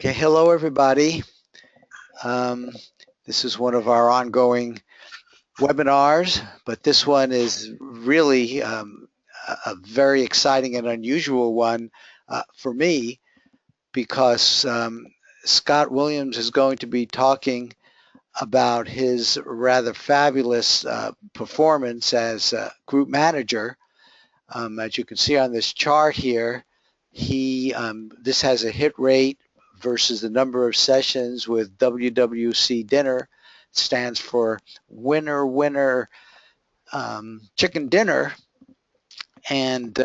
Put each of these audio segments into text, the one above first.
Okay, hello everybody. This is one of our ongoing webinars, but this one is really a very exciting and unusual one for me because Scott Williams is going to be talking about his rather fabulous performance as group manager. As you can see on this chart here, this has a hit rate versus the number of sessions with WWCdinner. Stands for winner winner chicken dinner. And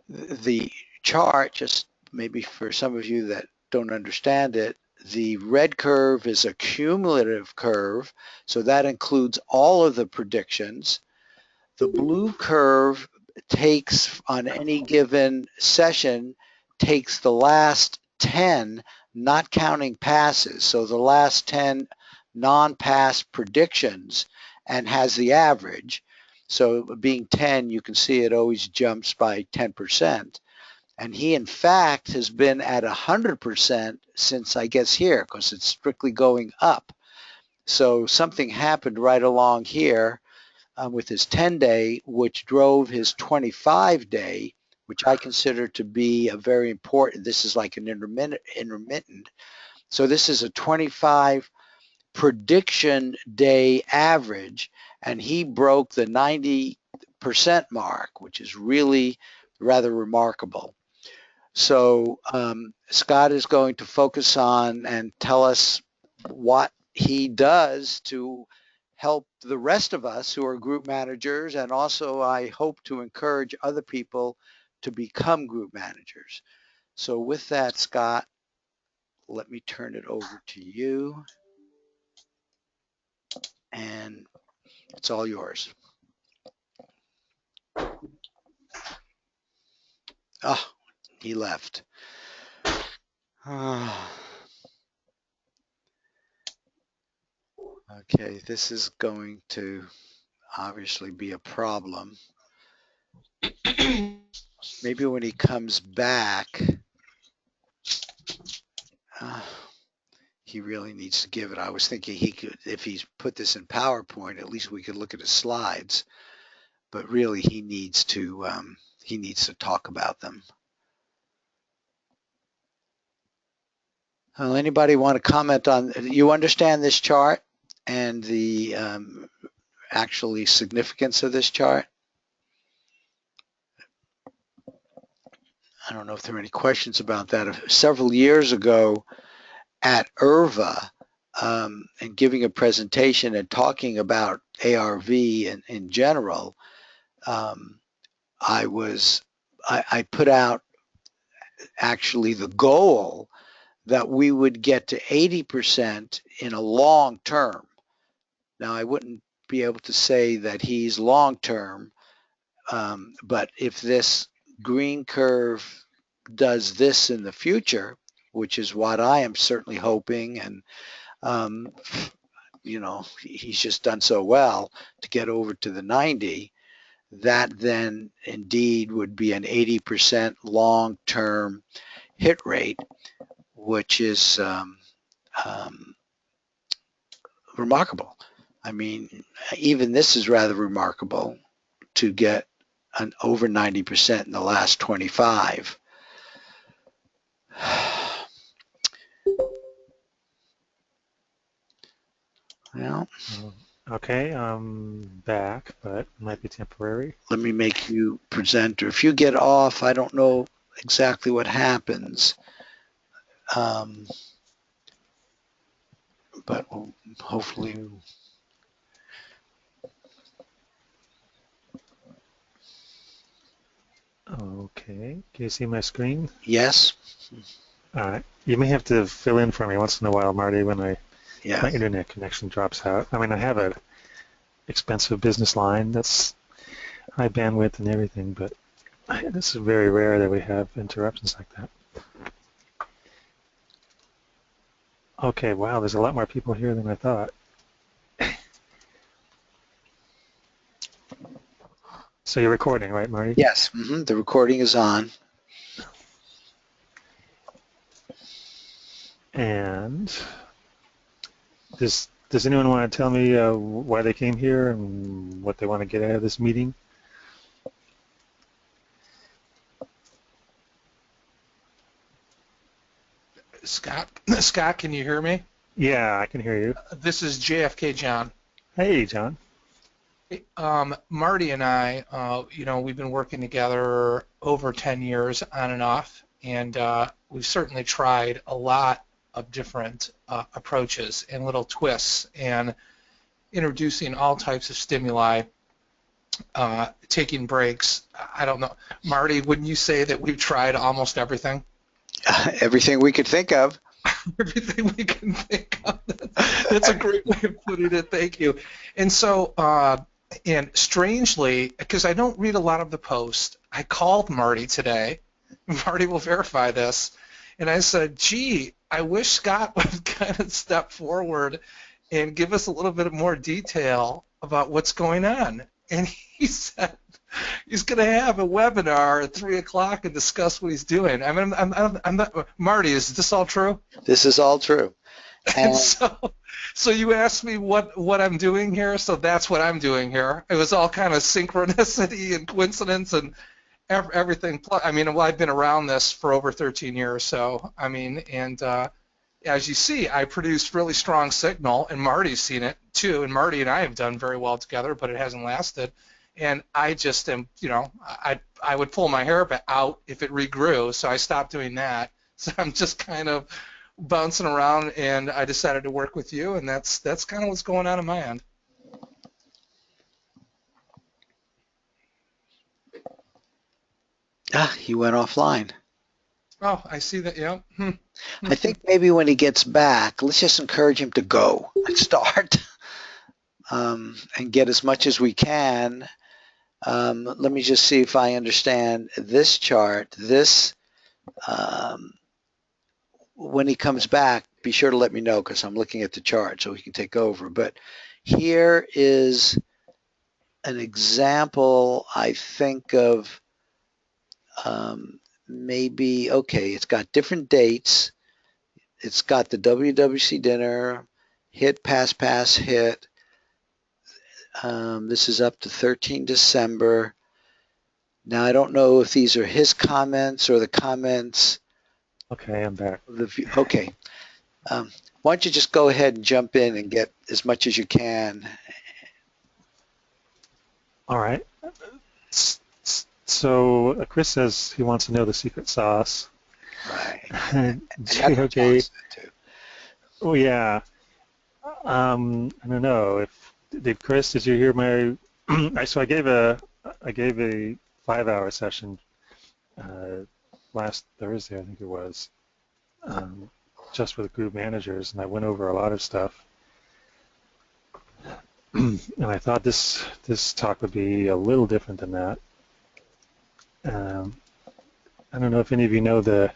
the chart, just maybe for some of you that don't understand it, the red curve is a cumulative curve, so that includes all of the predictions. The blue curve takes, on any given session, takes the last 10, not counting passes, so the last 10 non-pass predictions, and has the average. So being 10, you can see it always jumps by 10%. And he, in fact, has been at 100% since I guess here, because it's strictly going up. So something happened right along here with his 10-day, which drove his 25-day, which I consider to be a very important. This is like an intermittent. So this is a 25 prediction day average, and he broke the 90% mark, which is really rather remarkable. So Scott is going to focus on and tell us what he does to help the rest of us who are group managers, and also I hope to encourage other people to become group managers. So with that, Scott, let me turn it over to you, and it's all yours. Oh, he left. Okay, this is going to obviously be a problem. Maybe when he comes back, he really needs to give it. I was thinking he could, if he's put this in PowerPoint, at least we could look at his slides. But really, he needs to talk about them. Anybody want to comment on? You understand this chart and the actually significance of this chart? I don't know if there are any questions about that. Several years ago at IRVA, and giving a presentation and talking about ARV in general, I put out actually the goal that we would get to 80% in a long term. Now, I wouldn't be able to say that he's long term, but if this green curve does this in the future, which is what I am certainly hoping, and you know, he's just done so well to get over to the 90, that then indeed would be an 80% long-term hit rate, which is remarkable. I mean, even this is rather remarkable to get an over 90% in the last 25. Well, okay, I'm back, but it might be temporary. Let me make you presenter. If you get off, I don't know exactly what happens. But hopefully. Okay, can you see my screen? Yes. All right. You may have to fill in for me once in a while, Marty, when my internet connection drops out. I mean, I have an expensive business line that's high bandwidth and everything, but this is very rare that we have interruptions like that. Okay, wow, there's a lot more people here than I thought. So you're recording, right, Marty? Yes, the recording is on. And does anyone want to tell me why they came here and what they want to get out of this meeting? Scott, can you hear me? Yeah, I can hear you. This is JFK John. Hey, John. Marty and I, we've been working together over 10 years on and off, and we've certainly tried a lot of different approaches and little twists and introducing all types of stimuli, taking breaks. I don't know. Marty, wouldn't you say that we've tried almost everything? Everything we could think of. Everything we can think of. That's a great way of putting it. Thank you. And so, and strangely, because I don't read a lot of the posts, I called Marty today. Marty will verify this. And I said, gee, I wish Scott would kind of step forward and give us a little bit more detail about what's going on. And he said he's going to have a webinar at 3 o'clock and discuss what he's doing. I mean, I'm not, Marty, is this all true? This is all true. And so you asked me what I'm doing here, so that's what I'm doing here. It was all kind of synchronicity and coincidence and everything. I mean, well, I've been around this for over 13 years, so, I mean, and as you see, I produced really strong signal, and Marty's seen it too, and Marty and I have done very well together, but it hasn't lasted. And I just am, I would pull my hair out if it regrew, so I stopped doing that. So I'm just kind of bouncing around, and I decided to work with you, and that's kind of what's going on my end. He went offline. Oh, I see that, yeah. I think maybe when he gets back, let's just encourage him to go and start and get as much as we can. Let me just see if I understand this chart. This, when he comes back, be sure to let me know because I'm looking at the chart so he can take over. But here is an example, I think, of maybe, okay, it's got different dates. It's got the WWC dinner, hit, pass, hit. This is up to 13 December. Now, I don't know if these are his comments or the comments. Okay, I'm back. Okay. Why don't you just go ahead and jump in and get as much as you can. All right. So Chris says he wants to know the secret sauce. Right. Okay. Oh yeah. I don't know if Chris, did you hear my? So I gave a 5-hour session last Thursday, I think it was, just with group managers, and I went over a lot of stuff. And I thought this talk would be a little different than that. I don't know if any of you know the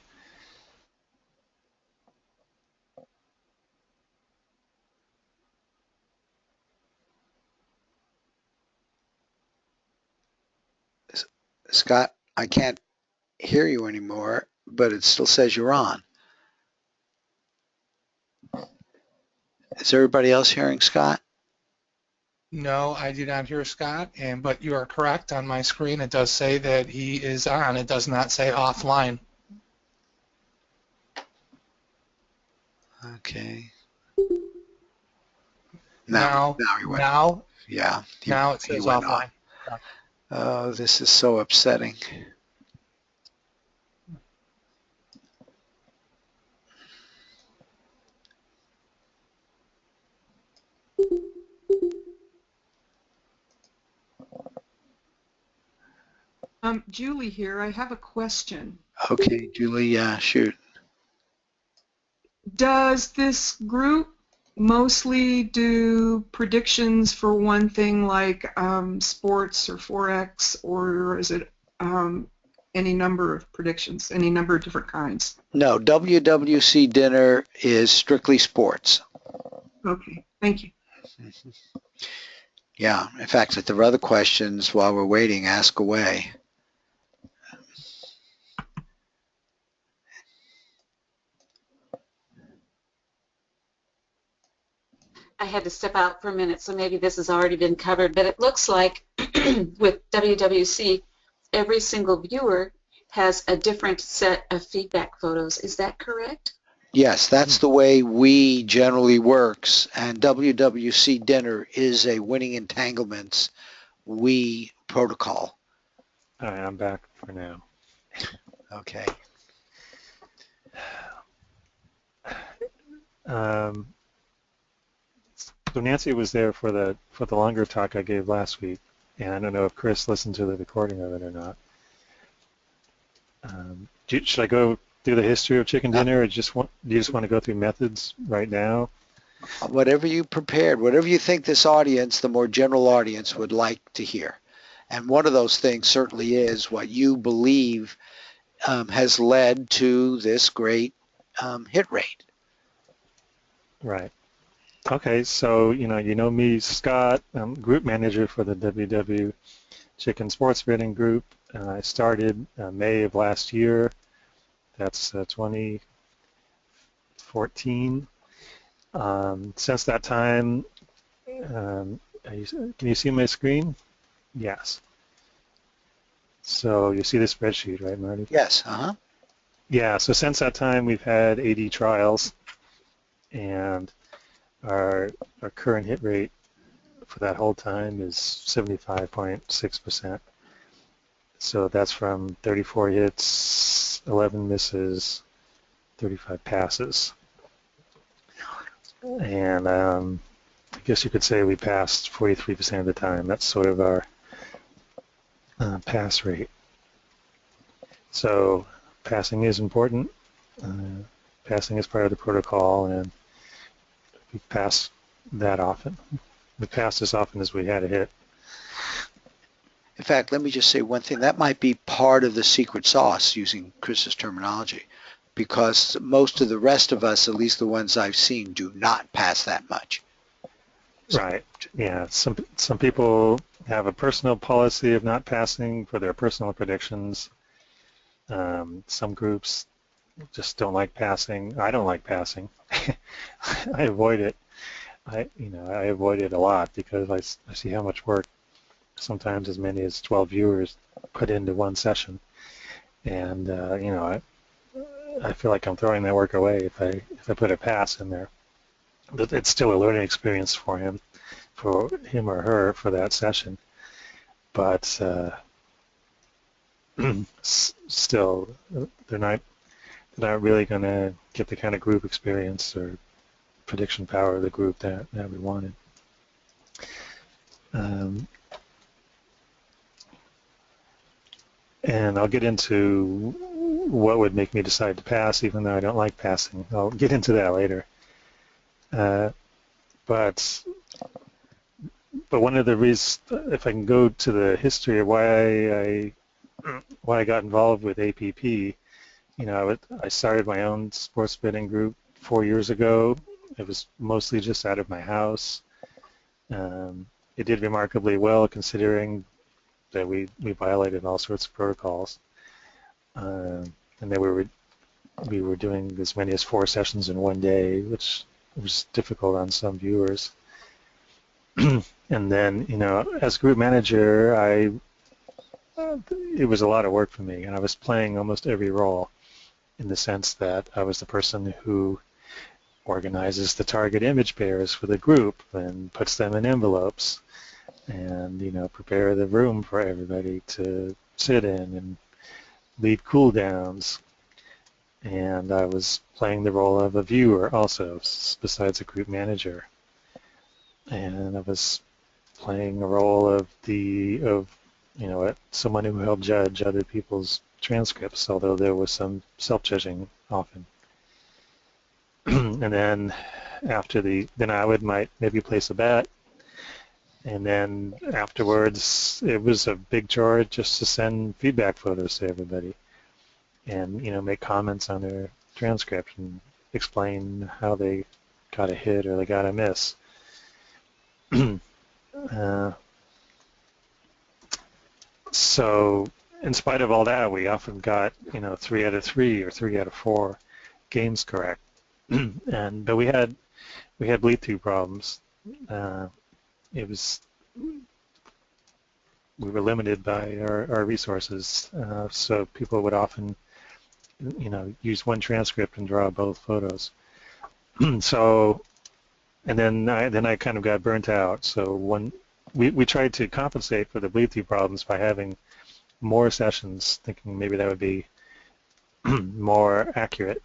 Scott, I can't hear you anymore, but it still says you're on. Is everybody else hearing Scott? No, I do not hear Scott, but you are correct. On my screen, it does say that he is on. It does not say offline. Okay. Now he went. Yeah. Now it says offline. Oh, this is so upsetting. Julie here. I have a question. Okay, Julie, yeah, shoot. Does this group mostly do predictions for one thing like sports or Forex, or is it any number of predictions, any number of different kinds? No, WWCdinner is strictly sports. Okay, thank you. Yeah, in fact, if there are other questions while we're waiting, ask away. I had to step out for a minute, so maybe this has already been covered, but it looks like with WWC, every single viewer has a different set of feedback photos. Is that correct? Yes, that's the way we generally works, and WWCdinner is a winning entanglements we protocol. All right, I'm back for now. Okay. So Nancy was there for the longer talk I gave last week, and I don't know if Chris listened to the recording of it or not. Should I go through the history of chicken dinner, or do you just want to go through methods right now? Whatever you prepared, whatever you think this audience, the more general audience, would like to hear. And one of those things certainly is what you believe has led to this great hit rate. Right. Okay, so you know me, Scott. I'm group manager for the WW Chicken Sports Betting Group. I started May of last year. That's 2014. Since that time, can you see my screen? Yes. So you see the spreadsheet, right, Marty? Yes. Yeah. So since that time, we've had 80 trials, and our current hit rate for that whole time is 75.6%. So that's from 34 hits, 11 misses, 35 passes. And I guess you could say we passed 43% of the time. That's sort of our pass rate. So passing is important. Passing is part of the protocol, and we pass that often. We passed as often as we had a hit. In fact, let me just say one thing. That might be part of the secret sauce, using Chris's terminology, because most of the rest of us, at least the ones I've seen, do not pass that much. Right. Yeah. Some people have a personal policy of not passing for their personal predictions. Some groups just don't like passing. I don't like passing. I avoid it. I avoid it a lot because I see how much work sometimes as many as 12 viewers put into one session, and I feel like I'm throwing that work away if I put a pass in there. But it's still a learning experience for him or her for that session. But still, they're not really going to get the kind of group experience or prediction power of the group that we wanted. And I'll get into what would make me decide to pass, even though I don't like passing. I'll get into that later. But one of the reasons, if I can go to the history of why I got involved with APP, I started my own sports betting group 4 years ago. It was mostly just out of my house. It did remarkably well considering that we violated all sorts of protocols, and that we were doing as many as 4 sessions in one day, which was difficult on some viewers. And then, as group manager, it was a lot of work for me, and I was playing almost every role, in the sense that I was the person who organizes the target image pairs for the group and puts them in envelopes, and prepare the room for everybody to sit in and lead cool downs. And I was playing the role of a viewer also, besides a group manager. And I was playing a role of someone who helped judge other people's transcripts, although there was some self-judging often. And then after then I might maybe place a bet, and then afterwards it was a big chore just to send feedback photos to everybody, and make comments on their transcript and explain how they got a hit or they got a miss. So in spite of all that, we often got 3 out of 3 or 3 out of 4 games correct. But we had bleed through problems, it was we were limited by our resources, so people would often, use one transcript and draw both photos. So, and then I kind of got burnt out. So we tried to compensate for the bleed-through problems by having more sessions, thinking maybe that would be more accurate.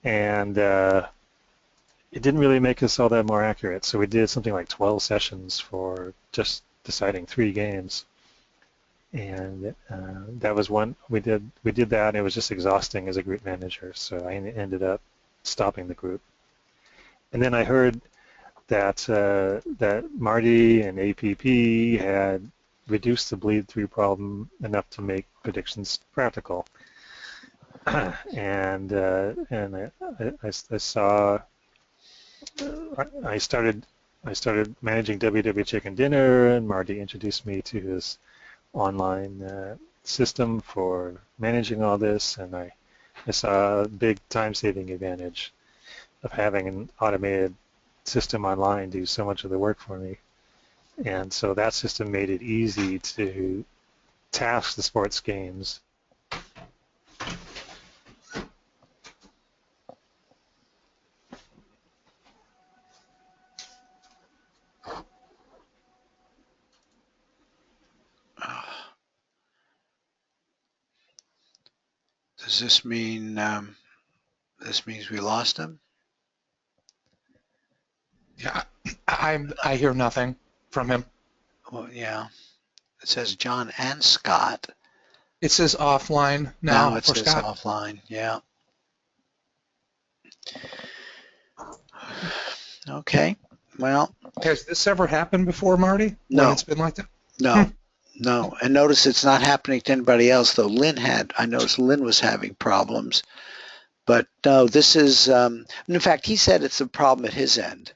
And it didn't really make us all that more accurate. So we did something like 12 sessions for just deciding 3 games. And that was one we did that, and it was just exhausting as a group manager. So I ended up stopping the group. And then I heard that that Marty and APP had reduced the bleed-through problem enough to make predictions practical. and I saw I started managing WWCdinner, and Marty introduced me to his online system for managing all this, and I saw a big time-saving advantage of having an automated system online do so much of the work for me. And so that system made it easy to task the sports games. Does this mean this means we lost him? Yeah, I hear nothing from him. Well, yeah. It says John and Scott. It says offline Now now it for says Scott. offline. Yeah. Okay. Well. Has this ever happened before, Marty? No. When it's been like that? No. No. And notice it's not happening to anybody else, though. I noticed Lynn was having problems. But no, this is, in fact, he said it's a problem at his end.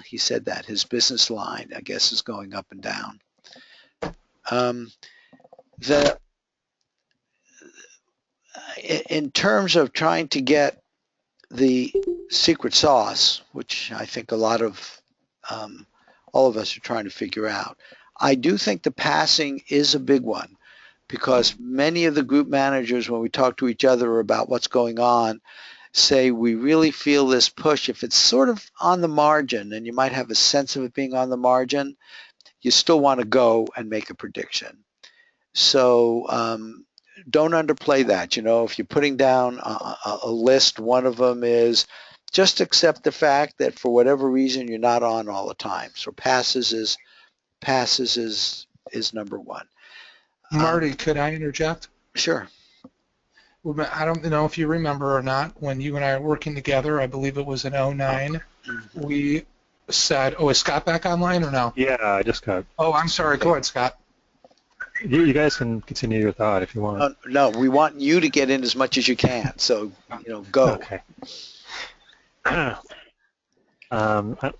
He said that his business line, I guess, is going up and down. In terms of trying to get the secret sauce, which I think all of us are trying to figure out, I do think the passing is a big one, because many of the group managers, when we talk to each other about what's going on, say we really feel this push. If it's sort of on the margin, and you might have a sense of it being on the margin, you still want to go and make a prediction. So don't underplay that. If you're putting down a list, one of them is just accept the fact that for whatever reason you're not on all the time. So passes is number one. Marty, could I interject? Sure. I don't know if you remember or not, when you and I were working together, I believe it was in 2009, we said, is Scott back online or no? Yeah, I just got. Oh, I'm sorry. Go ahead, Scott. You guys can continue your thought if you want. No, we want you to get in as much as you can. So, go. Okay. I'm not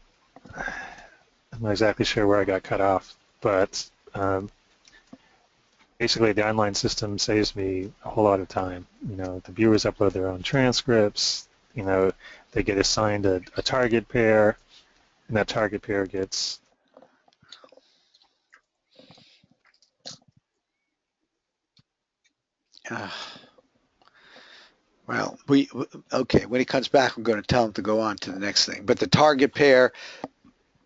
exactly sure where I got cut off, but basically the online system saves me a whole lot of time. The viewers upload their own transcripts. They get assigned a target pair, and that target pair gets well, okay. When he comes back, I'm going to tell him to go on to the next thing. But the target pair,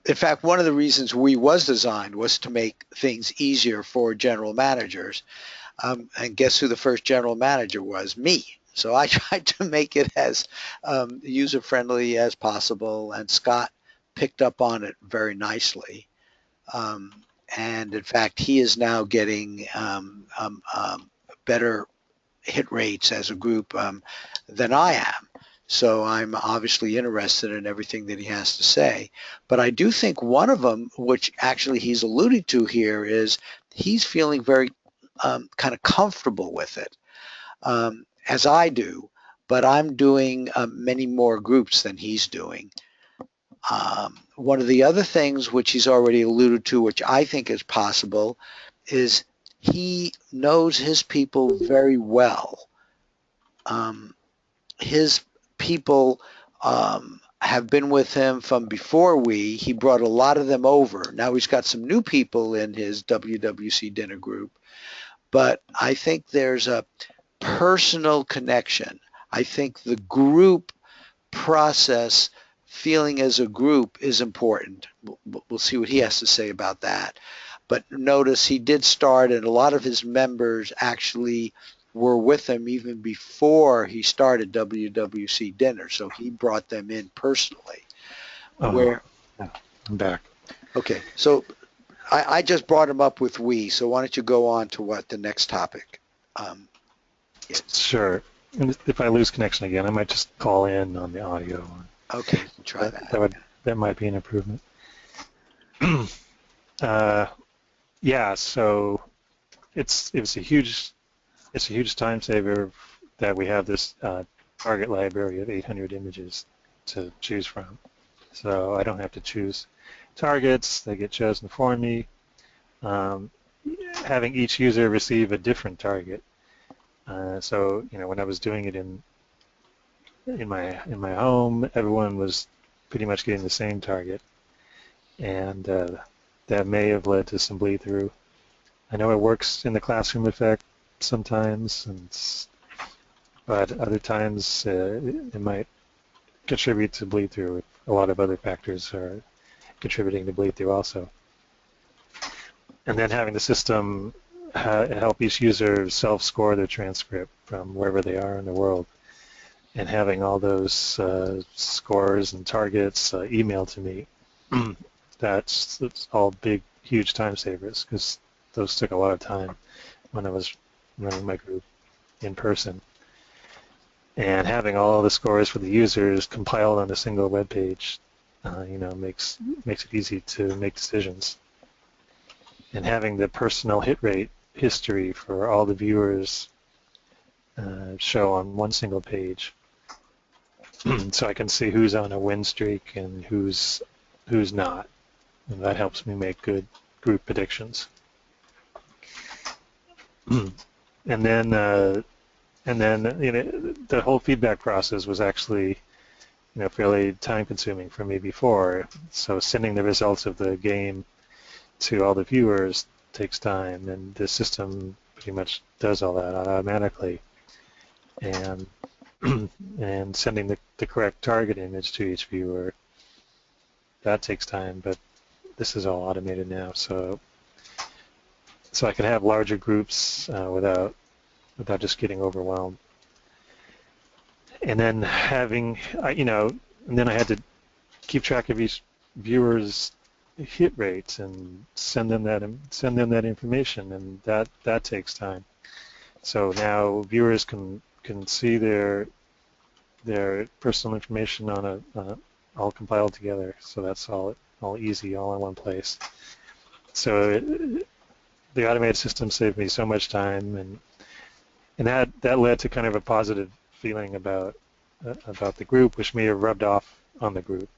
in fact, one of the reasons we was designed was to make things easier for general managers. And guess who the first general manager was? Me. So I tried to make it as user-friendly as possible, and Scott picked up on it very nicely. And in fact, he is now getting better hit rates as a group than I am. So I'm obviously interested in everything that he has to say. But I do think one of them, which actually he's alluding to here, is he's feeling very kind of comfortable with it, as I do, but I'm doing many more groups than he's doing. One of the other things which he's already alluded to, which I think is possible, is he knows his people very well. His people have been with him from before he brought a lot of them over. Now he's got some new people in his WWC dinner group, but I think there's a personal connection. I think the group process, feeling as a group, is important. We'll see what he has to say about that. But notice he did start, and a lot of his members actually were with him even before he started WWC Dinner, so he brought them in personally. Yeah, I'm back. Okay, so I just brought him up with we, so why don't you go on to what the next topic is? Sure. And if I lose connection again, I might just call in on the audio. Okay, we'll try that. That might be an improvement. Yeah, so it's a huge time saver that we have this target library of 800 images to choose from. So I don't have to choose targets; they get chosen for me. Having each user receive a different target. So when I was doing it in my home, everyone was pretty much getting the same target, and that may have led to some bleed through. I know it works in the classroom effect sometimes, but other times it might contribute to bleed through. A lot of other factors are contributing to bleed through also. And then having the system help each user self-score their transcript from wherever they are in the world, and having all those scores and targets emailed to me, that's all big, huge time savers, because those took a lot of time when I was running my group in person. And having all the scores for the users compiled on a single web page, makes it easy to make decisions. And having the personal hit rate history for all the viewers show on one single page, so I can see who's on a win streak and who's not, and that helps me make good group predictions. And then the whole feedback process was actually fairly time consuming for me before. So sending the results of the game to all the viewers takes time, and the system pretty much does all that automatically. And and sending the correct target image to each viewer, that takes time, but this is all automated now, so I can have larger groups without just getting overwhelmed. And then and then I had to keep track of each viewer's hit rates and send them that information, and that takes time. So now viewers can see their personal information on all compiled together. So that's all easy, all in one place. So the automated system saved me so much time, and that led to kind of a positive feeling about the group, which may have rubbed off on the group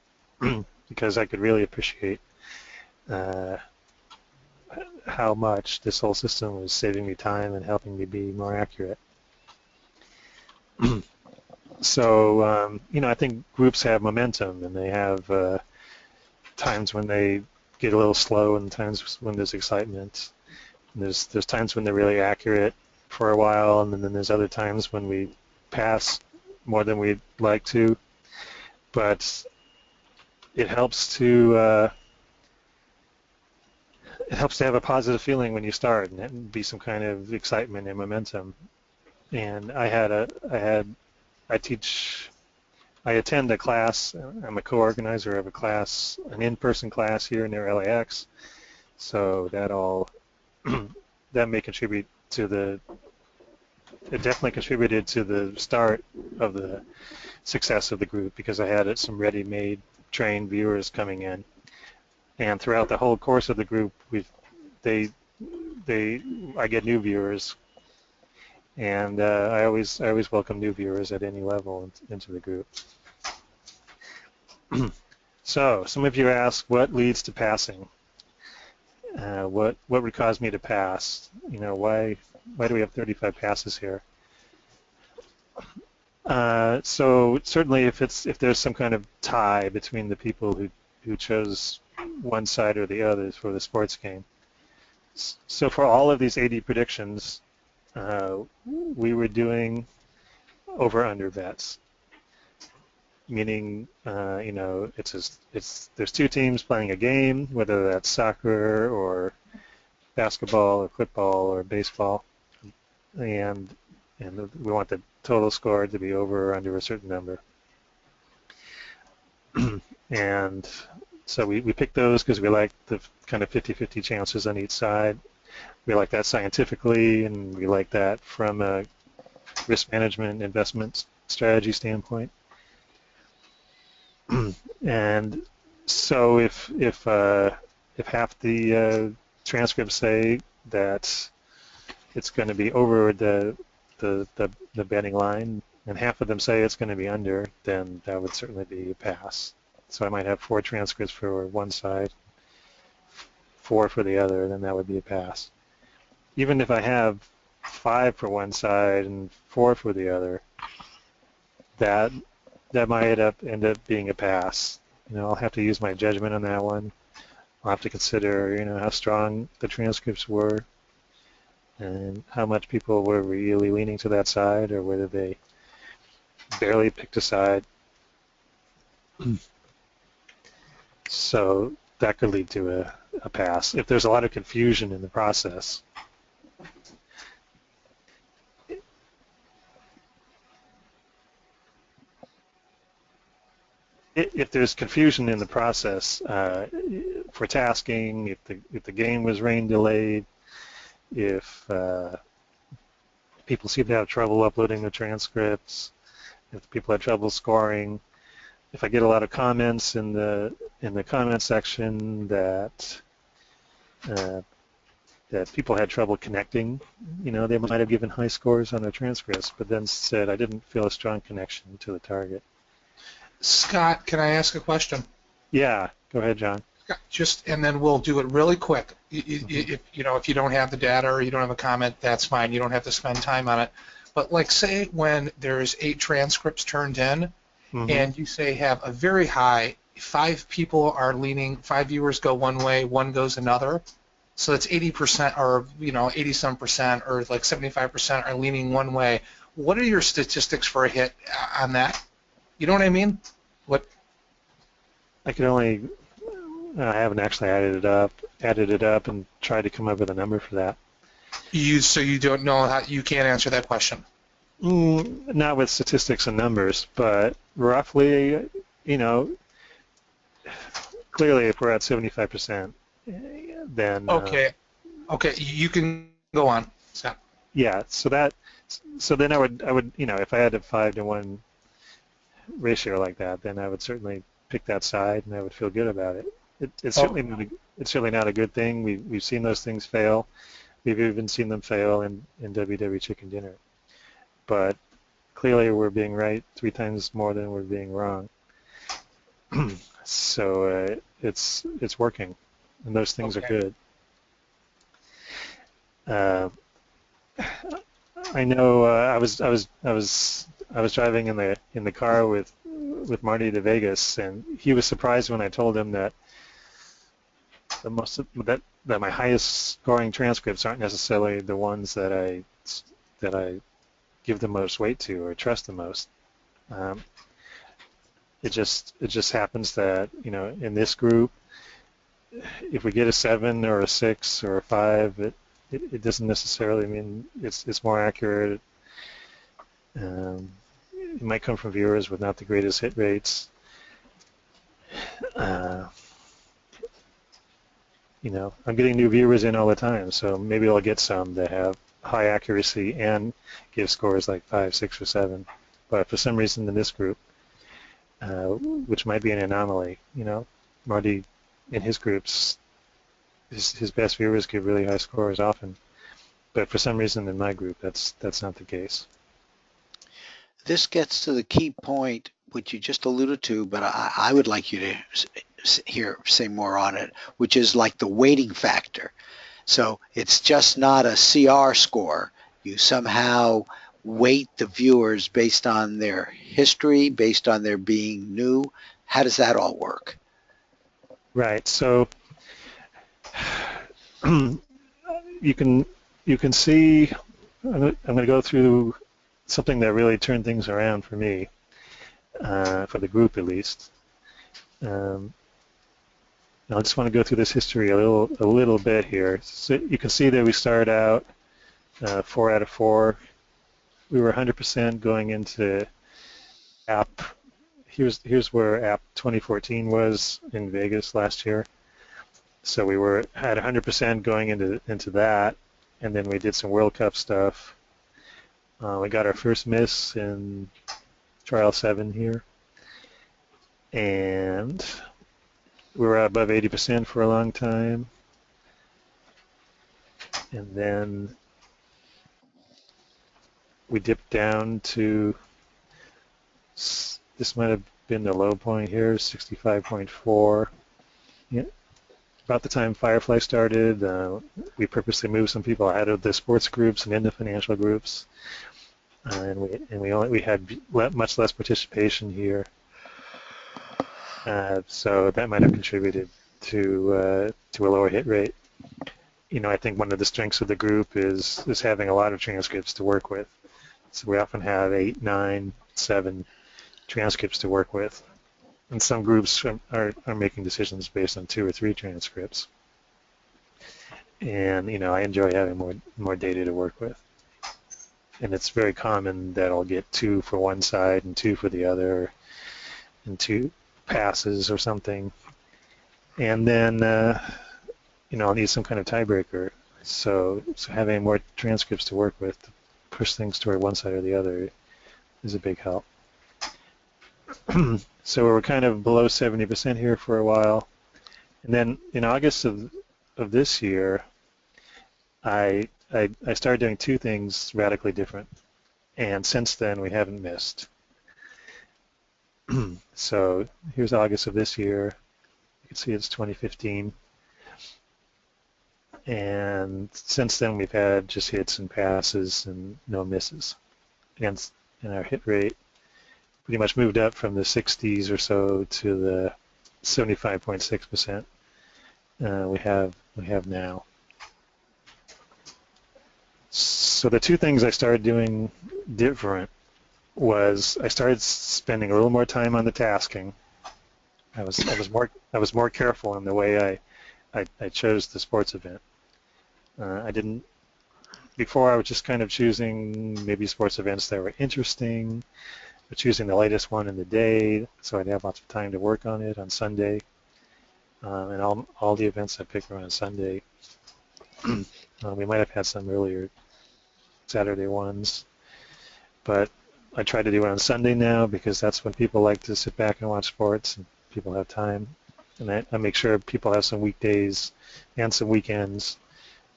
because I could really appreciate how much this whole system was saving me time and helping me be more accurate. So I think groups have momentum, and they have times when they get a little slow and times when there's excitement. And there's times when they're really accurate for a while, and then there's other times when we pass more than we'd like to. But it helps to have a positive feeling when you start, and be some kind of excitement and momentum. And I attend a class. I'm a co-organizer of a class, an in-person class here near LAX. So that may contribute to it definitely contributed to the start of the success of the group, because I had some ready-made trained viewers coming in. And throughout the whole course of the group, I get new viewers, and I always welcome new viewers at any level into the group. So some of you ask, what leads to passing? What would cause me to pass? Why do we have 35 passes here? So certainly, if there's some kind of tie between the people who chose one side or the other for the sports game. So for all of these 80 predictions, we were doing over/under bets, meaning there's two teams playing a game, whether that's soccer or basketball or football or baseball, and we want the total score to be over or under a certain number. And so we picked those because we like the kind of 50-50 chances on each side. We like that scientifically, and we like that from a risk management investment strategy standpoint. And so if half the transcripts say that it's going to be over the betting line, and half of them say it's going to be under, then that would certainly be a pass. So I might have 4 transcripts for one side, 4 for the other, then that would be a pass. Even if I have 5 for one side and 4 for the other, that might end up being a pass. I'll have to use my judgment on that one. I'll have to consider, how strong the transcripts were and how much people were really leaning to that side or whether they barely picked a side. So that could lead to a pass. If there's a lot of confusion in the process, if there's confusion in the process for tasking, if the game was rain delayed, if people seem to have trouble uploading the transcripts, if people have trouble scoring, if I get a lot of comments in the comment section that people had trouble connecting, they might have given high scores on their transcripts, but then said I didn't feel a strong connection to the target. Scott, can I ask a question? Yeah, go ahead, John. And then we'll do it really quick. If you don't have the data or you don't have a comment, that's fine. You don't have to spend time on it. But like, say when there's 8 transcripts turned in, and you say have a very high 5 people are leaning, 5 viewers go one way, 1 goes another. So it's 80% or 80-some percent or like 75% are leaning one way. What are your statistics for a hit on that? You know what I mean? What? I haven't actually added it up and tried to come up with a number for that. So you don't know how, you can't answer that question? Not with statistics and numbers, but roughly, clearly if we're at 75%, then... Okay, you can go on, Scott. Yeah, so then I would, if I had a 5-to-1 ratio like that, then I would certainly pick that side and I would feel good about it. It's certainly not a good thing. We've seen those things fail. We've even seen them fail in WWCdinner. But clearly we're being right 3 times more than we're being wrong. So it's working, and those things are good. I know I was driving in the car with Marty to Vegas, and he was surprised when I told him that that my highest scoring transcripts aren't necessarily the ones that I give the most weight to or trust the most. It just happens that in this group, if we get a 7 or a 6 or a 5, it doesn't necessarily mean it's more accurate. It might come from viewers with not the greatest hit rates. I'm getting new viewers in all the time, so maybe I'll get some that have high accuracy and give scores like 5, 6, or 7. But for some reason in this group, which might be an anomaly, Marty in his groups, his best viewers give really high scores often. But for some reason in my group, that's not the case. This gets to the key point, which you just alluded to, but I would like you to say more on it, which is like the weighting factor. So it's just not a CR score. You somehow weight the viewers based on their history, based on their being new? How does that all work? Right. So you can see. I'm going to go through something that really turned things around for me, for the group at least. I just want to go through this history a little bit here. So you can see that we started out 4 out of 4. We were 100% going into app. Here's where app 2014 was in Vegas last year. So we had 100% going into that, and then we did some World Cup stuff. We got our first miss in trial 7 here, and we were above 80% for a long time, and then we dipped down to, this might have been the low point here, 65.4. Yeah. About the time Firefly started, we purposely moved some people out of the sports groups and into financial groups, and we had much less participation here. So that might have contributed to a lower hit rate. I think one of the strengths of the group is having a lot of transcripts to work with. So we often have 8, 9, 7 transcripts to work with. And some groups are making decisions based on 2 or 3 transcripts. And, I enjoy having more data to work with. And it's very common that I'll get 2 for one side and 2 for the other, and 2 passes or something. And then, I'll need some kind of tiebreaker. So having more transcripts to work with to push things toward one side or the other is a big help. So we were kind of below 70% here for a while. And then in August of this year, I started doing 2 things radically different. And since then, we haven't missed. So here's August of this year. You can see it's 2015. And since then, we've had just hits and passes and no misses. And our hit rate pretty much moved up from the 60s or so to the 75.6% we have now. So the 2 things I started doing different was I started spending a little more time on the tasking. I was more careful in the way I chose the sports event. Before I was just kind of choosing maybe sports events that were interesting, but choosing the latest one in the day so I'd have lots of time to work on it on Sunday. And all the events I picked were on Sunday. We might have had some earlier Saturday ones, but I try to do it on Sunday now because that's when people like to sit back and watch sports and people have time. And I make sure people have some weekdays and some weekends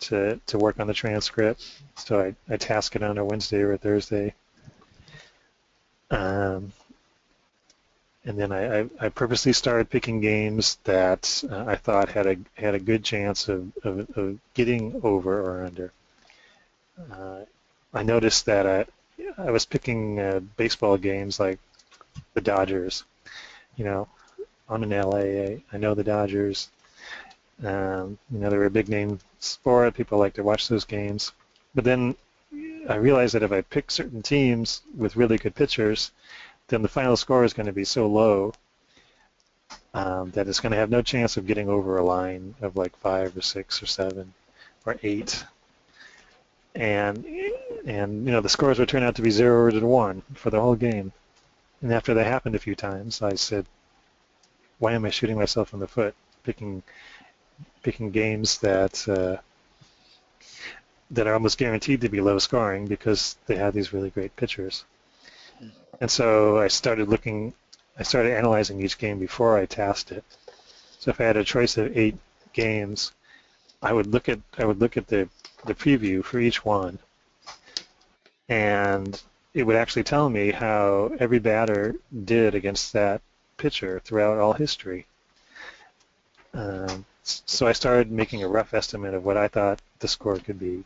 to work on the transcript. So I task it on a Wednesday or a Thursday. And then I purposely started picking games that I thought had a good chance of getting over or under. I noticed that I was picking baseball games like the Dodgers. I'm in LA. I know the Dodgers. They're a big name sport. People like to watch those games. But then I realized that if I pick certain teams with really good pitchers, then the final score is going to be so low that it's going to have no chance of getting over a line of like 5 or 6 or 7 or 8. And the scores would turn out to be 0 to 1 for the whole game. And after that happened a few times, I said, why am I shooting myself in the foot picking games that are almost guaranteed to be low scoring because they have these really great pitchers? And so I started analyzing each game before I tasked it. So if I had a choice of 8 games, I would look at the preview for each one, and it would actually tell me how every batter did against that pitcher throughout all history. So I started making a rough estimate of what I thought the score could be,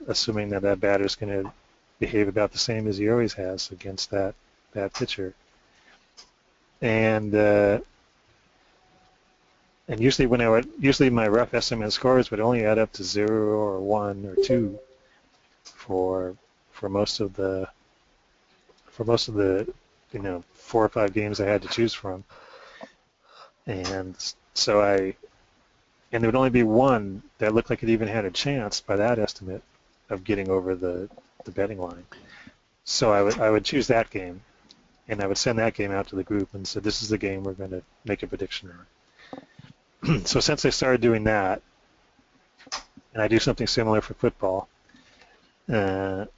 assuming that batter is going to behave about the same as he always has against that pitcher. And usually usually my rough estimate scores would only add up to 0 or 1 or 2 for most of the 4 or 5 games I had to choose from. And so and there would only be one that looked like it even had a chance by that estimate of getting over the betting line. So I would choose that game, and I would send that game out to the group and say, this is the game we're going to make a prediction on. So since I started doing that, and I do something similar for football, then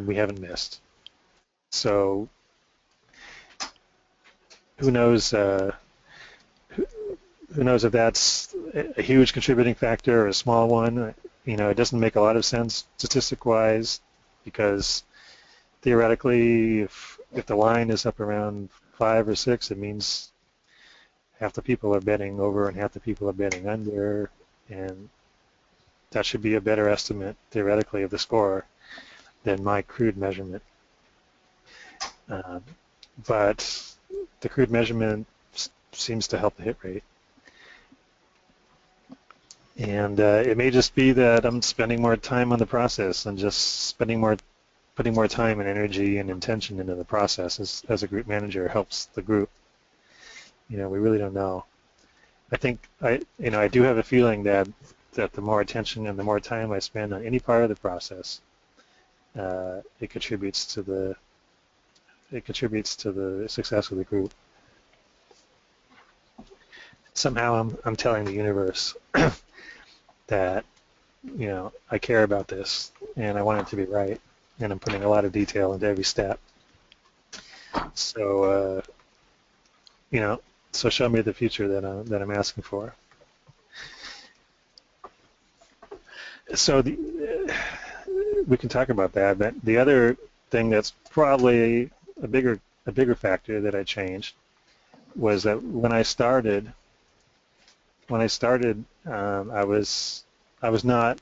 we haven't missed. So who knows if that's a huge contributing factor or a small one. It doesn't make a lot of sense statistic-wise, because theoretically, if the line is up around 5 or 6, it means half the people are betting over and half the people are betting under, and that should be a better estimate theoretically of the score than my crude measurement. But the crude measurement seems to help the hit rate. And it may just be that I'm spending more time on the process and just putting more time and energy and intention into the process as a group manager helps the group. We really don't know. I think I do have a feeling that the more attention and the more time I spend on any part of the process, it contributes to the success of the group. Somehow I'm telling the universe that I care about this and I want it to be right, and I'm putting a lot of detail into every step. So so show me the future that I'm asking for. So we can talk about that. But the other thing that's probably a bigger factor that I changed was that when I started, I was not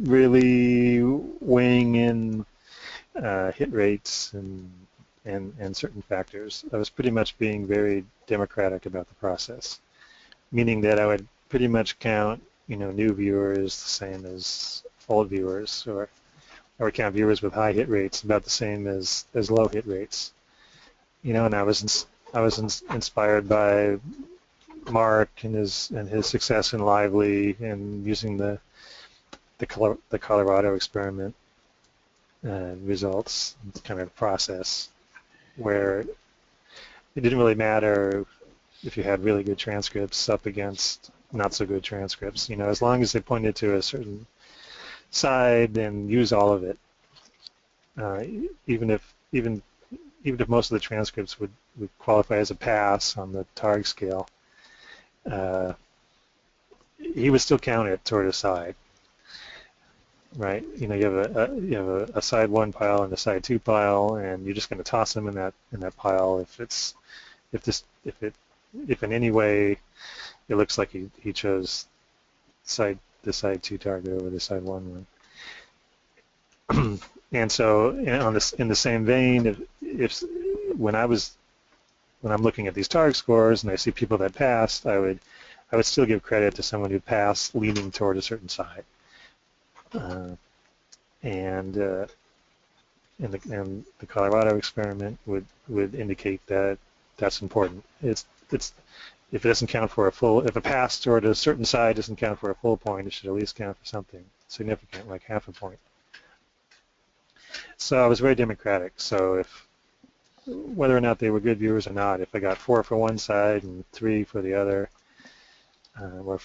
really weighing in hit rates and certain factors. I was pretty much being very democratic about the process, meaning that I would pretty much count new viewers the same as old viewers, or I would count viewers with high hit rates about the same as low hit rates. And I was inspired by Mark and his success in Lively and using the Colorado experiment results. It's kind of a process where it didn't really matter if you had really good transcripts up against not so good transcripts. As long as they pointed to a certain side and use all of it, even if most of the transcripts would qualify as a pass on the TARG scale, he would still count it toward a side, right? You have a side 1 pile and a side 2 pile, and you're just going to toss them in that pile if in any way it looks like he chose the side 2 target over the side 1 one. And so in the same vein, if when I'm looking at these target scores and I see people that passed, I would still give credit to someone who passed leaning toward a certain side. And the Colorado experiment would indicate that that's important. It's if it doesn't count for if a pass toward a certain side doesn't count for a full point, it should at least count for something significant, like half a point. So I was very democratic. So whether or not they were good viewers or not, if I got 4 for one side and 3 for the other, or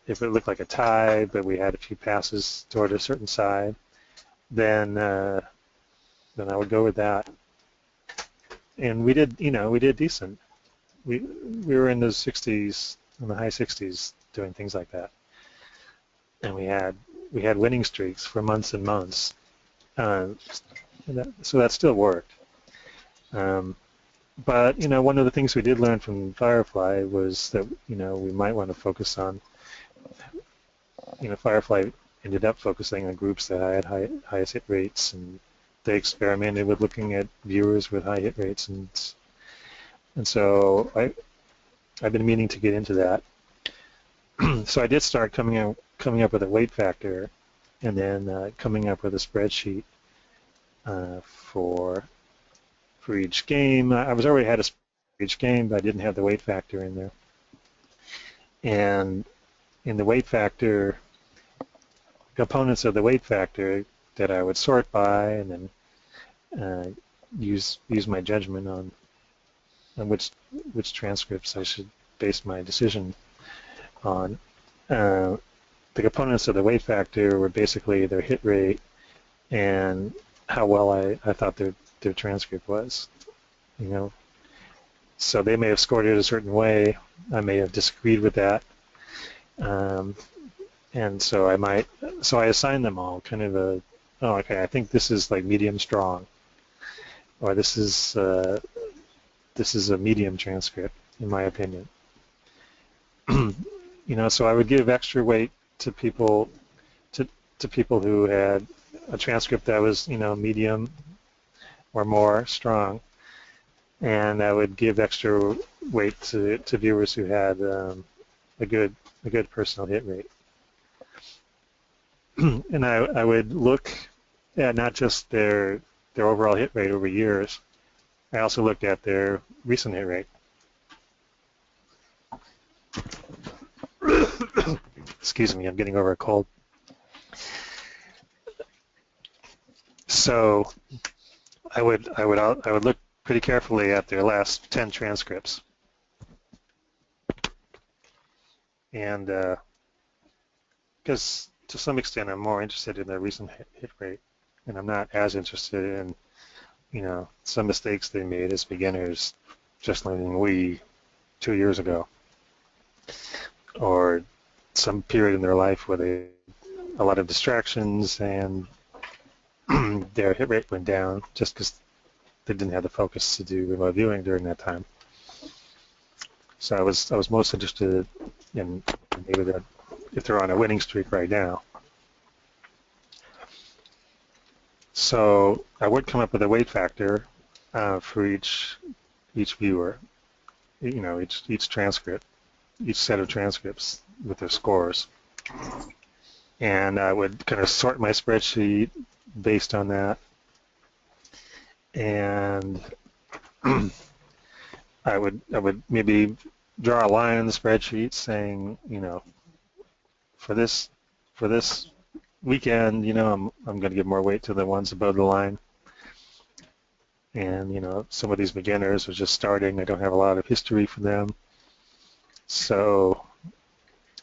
if it looked like a tie but we had a few passes toward a certain side, then I would go with that. And we did decent. We were in the 60s, in the high 60s, doing things like that, and we had winning streaks for months and months. So that still worked. But one of the things we did learn from Firefly was that we might want to focus on. Firefly ended up focusing on groups that had highest hit rates, and they experimented with looking at viewers with high hit rates, and so I've been meaning to get into that. So I did start coming up with a weight factor, and then coming up with a spreadsheet for each game. I was already had a spreadsheet for each game, but I didn't have the weight factor in there. And in the weight factor, components of the weight factor that I would sort by, and then use my judgment on which transcripts I should base my decision on. The components of the weight factor were basically their hit rate and how well I thought their transcript was. So they may have scored it a certain way. I may have disagreed with that. And so I assigned them all kind of okay, I think this is like medium strong, or this is a medium transcript, in my opinion. So I would give extra weight to people who had a transcript that was, medium or more strong, and I would give extra weight to viewers who had a good personal hit rate. And I would look at not just their overall hit rate over years. I also looked at their recent hit rate. Excuse me, I'm getting over a cold. So I would look pretty carefully at their last 10 transcripts, and because to some extent I'm more interested in their recent hit rate, and I'm not as interested in some mistakes they made as beginners just learning Wii 2 years ago, or some period in their life where they a lot of distractions and their hit rate went down just because they didn't have the focus to do remote viewing during that time. So I was most interested in maybe if they're on a winning streak right now. So I would come up with a weight factor for each viewer, each transcript, each set of transcripts with their scores. And I would kind of sort my spreadsheet based on that. And I would maybe draw a line in the spreadsheet saying, for this weekend, I'm going to give more weight to the ones above the line. And some of these beginners are just starting. I don't have a lot of history for them, so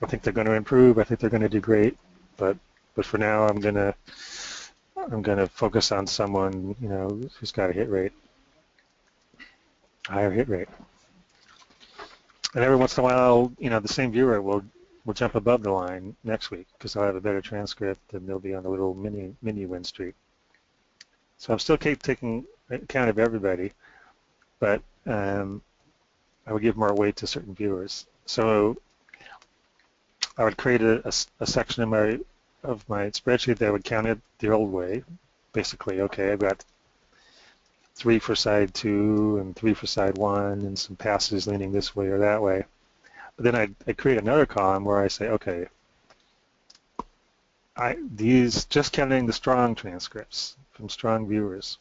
I think they're going to improve. I think they're going to do great. But for now, I'm going to focus on someone who's got a higher hit rate. And every once in a while, the same viewer will jump above the line next week because they'll have a better transcript and they'll be on a little mini win streak. So I'm still taking account of everybody, but I would give more weight to certain viewers. So I would create a section of my spreadsheet that would count it the old way. Basically, okay, I've got 3 for side 2 and 3 for side 1 and some passes leaning this way or that way. But then I create another column where I say, okay, these just counting the strong transcripts from strong viewers,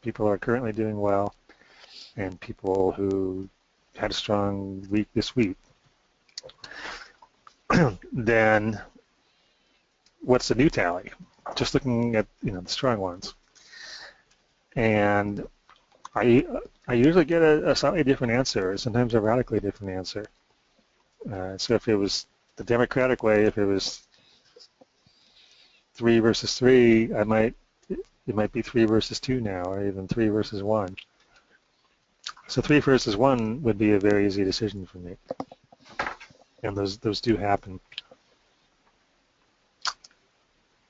people who are currently doing well, and people who had a strong week this week. Then what's the new tally? Just looking at the strong ones. And I usually get a slightly different answer, or sometimes a radically different answer. So if it was the Democratic way, if it was 3 versus 3, it might be 3 versus 2 now, or even 3 versus 1. So 3 versus 1 would be a very easy decision for me, and those do happen.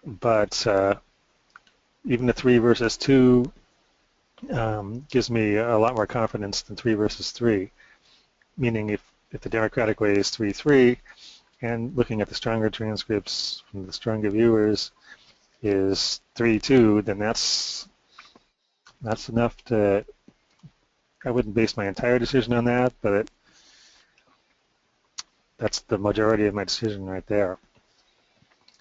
But even the 3 versus 2 gives me a lot more confidence than 3 versus 3, meaning if the Democratic way is 3-3, and looking at the stronger transcripts from the stronger viewers is 3-2, then that's enough to. I wouldn't base my entire decision on that, but that's the majority of my decision right there.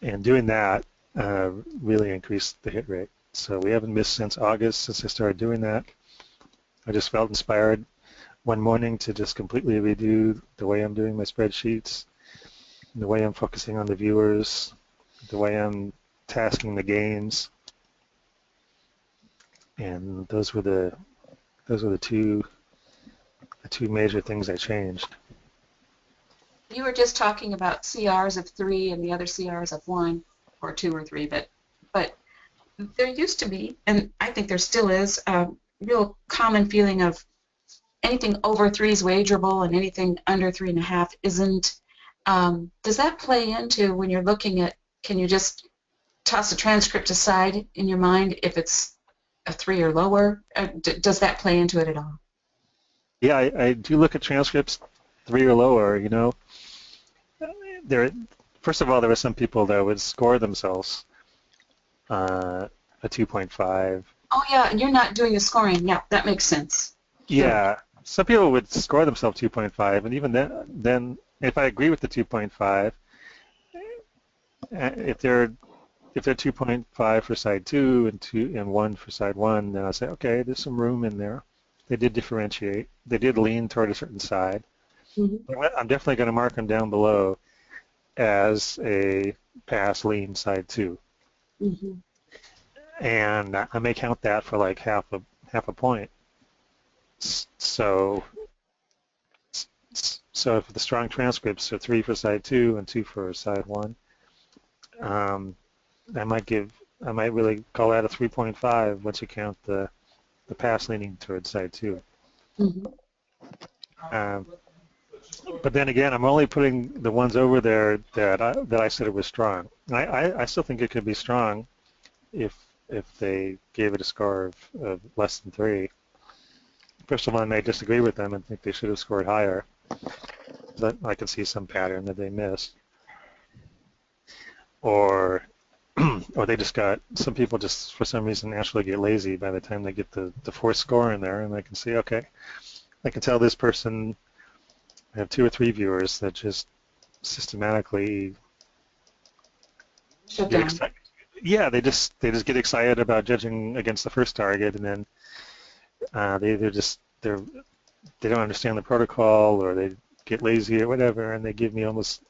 And doing that really increased the hit rate. So we haven't missed since August, since I started doing that. I just felt inspired one morning to just completely redo the way I'm doing my spreadsheets, the way I'm focusing on the viewers, the way I'm tasking the games, and those were the two major things I changed. You were just talking about CRs of 3 and the other CRs of 1 or 2 or 3, but there used to be, and I think there still is, a real common feeling of anything over 3 is wagerable and anything under 3.5 isn't. Does that play into when you're looking at, can you just toss a transcript aside in your mind if it's a 3 or lower? Does that play into it at all? Yeah, I do look at transcripts 3 or lower, you know. First of all, there were some people that would score themselves a 2.5. Oh, yeah, you're not doing the scoring. Yeah, that makes sense. Yeah, some people would score themselves 2.5, and even then, if I agree with the 2.5, if they're 2.5 for side 2 and 1 for side 1, then I say, okay, there's some room in there. They did differentiate. They did lean toward a certain side. Mm-hmm. I'm definitely going to mark them down below as a pass lean side 2. Mm-hmm. And I may count that for like half a point. So if the strong transcripts are 3 for side 2 and 2 for side 1, I might really call that a 3.5 once you count the pass leaning towards side 2. Mm-hmm. But then again, I'm only putting the ones over there that I said it was strong. I still think it could be strong if they gave it a score of less than 3. First of all, I may disagree with them and think they should have scored higher. But I can see some pattern that they missed. Or they just some people just for some reason naturally get lazy by the time they get the 4th score in there, and I can see, okay, I can tell this person, I have 2 or 3 viewers that just systematically shut down. Yeah, they just get excited about judging against the first target, and then they don't understand the protocol, or they get lazy or whatever, and they give me almost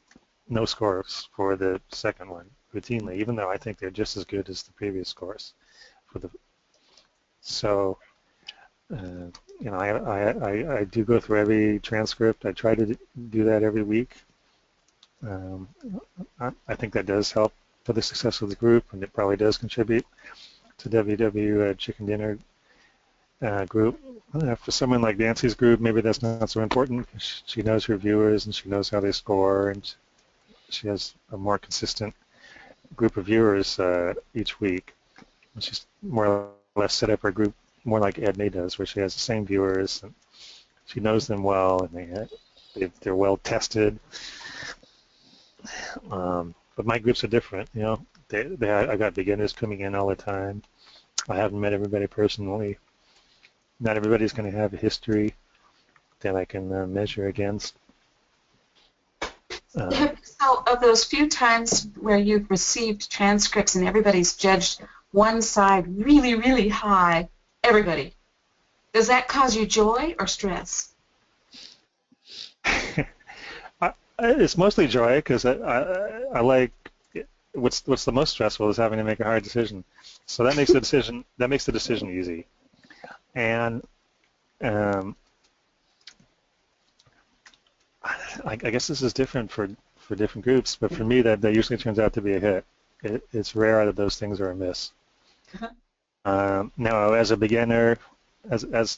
no scores for the second one routinely, even though I think they're just as good as the previous scores. So, you know, I do go through every transcript. I try to do that every week. I think that does help for the success of the group, and it probably does contribute to WWCdinner group. For someone like Nancy's group, maybe that's not so important. She knows her viewers and she knows how they score, and she has a more consistent group of viewers each week. And she's more or less set up her group more like Edna does, where she has the same viewers and she knows them well, and they're well tested. But my groups are different, you know. I got beginners coming in all the time. I haven't met everybody personally. Not everybody's going to have a history that I can measure against. So of those few times where you've received transcripts and everybody's judged one side really, really high, everybody, does that cause you joy or stress? It's mostly joy, because I like what's the most stressful is having to make a hard decision. So that makes the decision easy. And I guess this is different for different groups, but for me that usually turns out to be a hit. It's rare that those things are a miss. Uh-huh. Now, as a beginner, as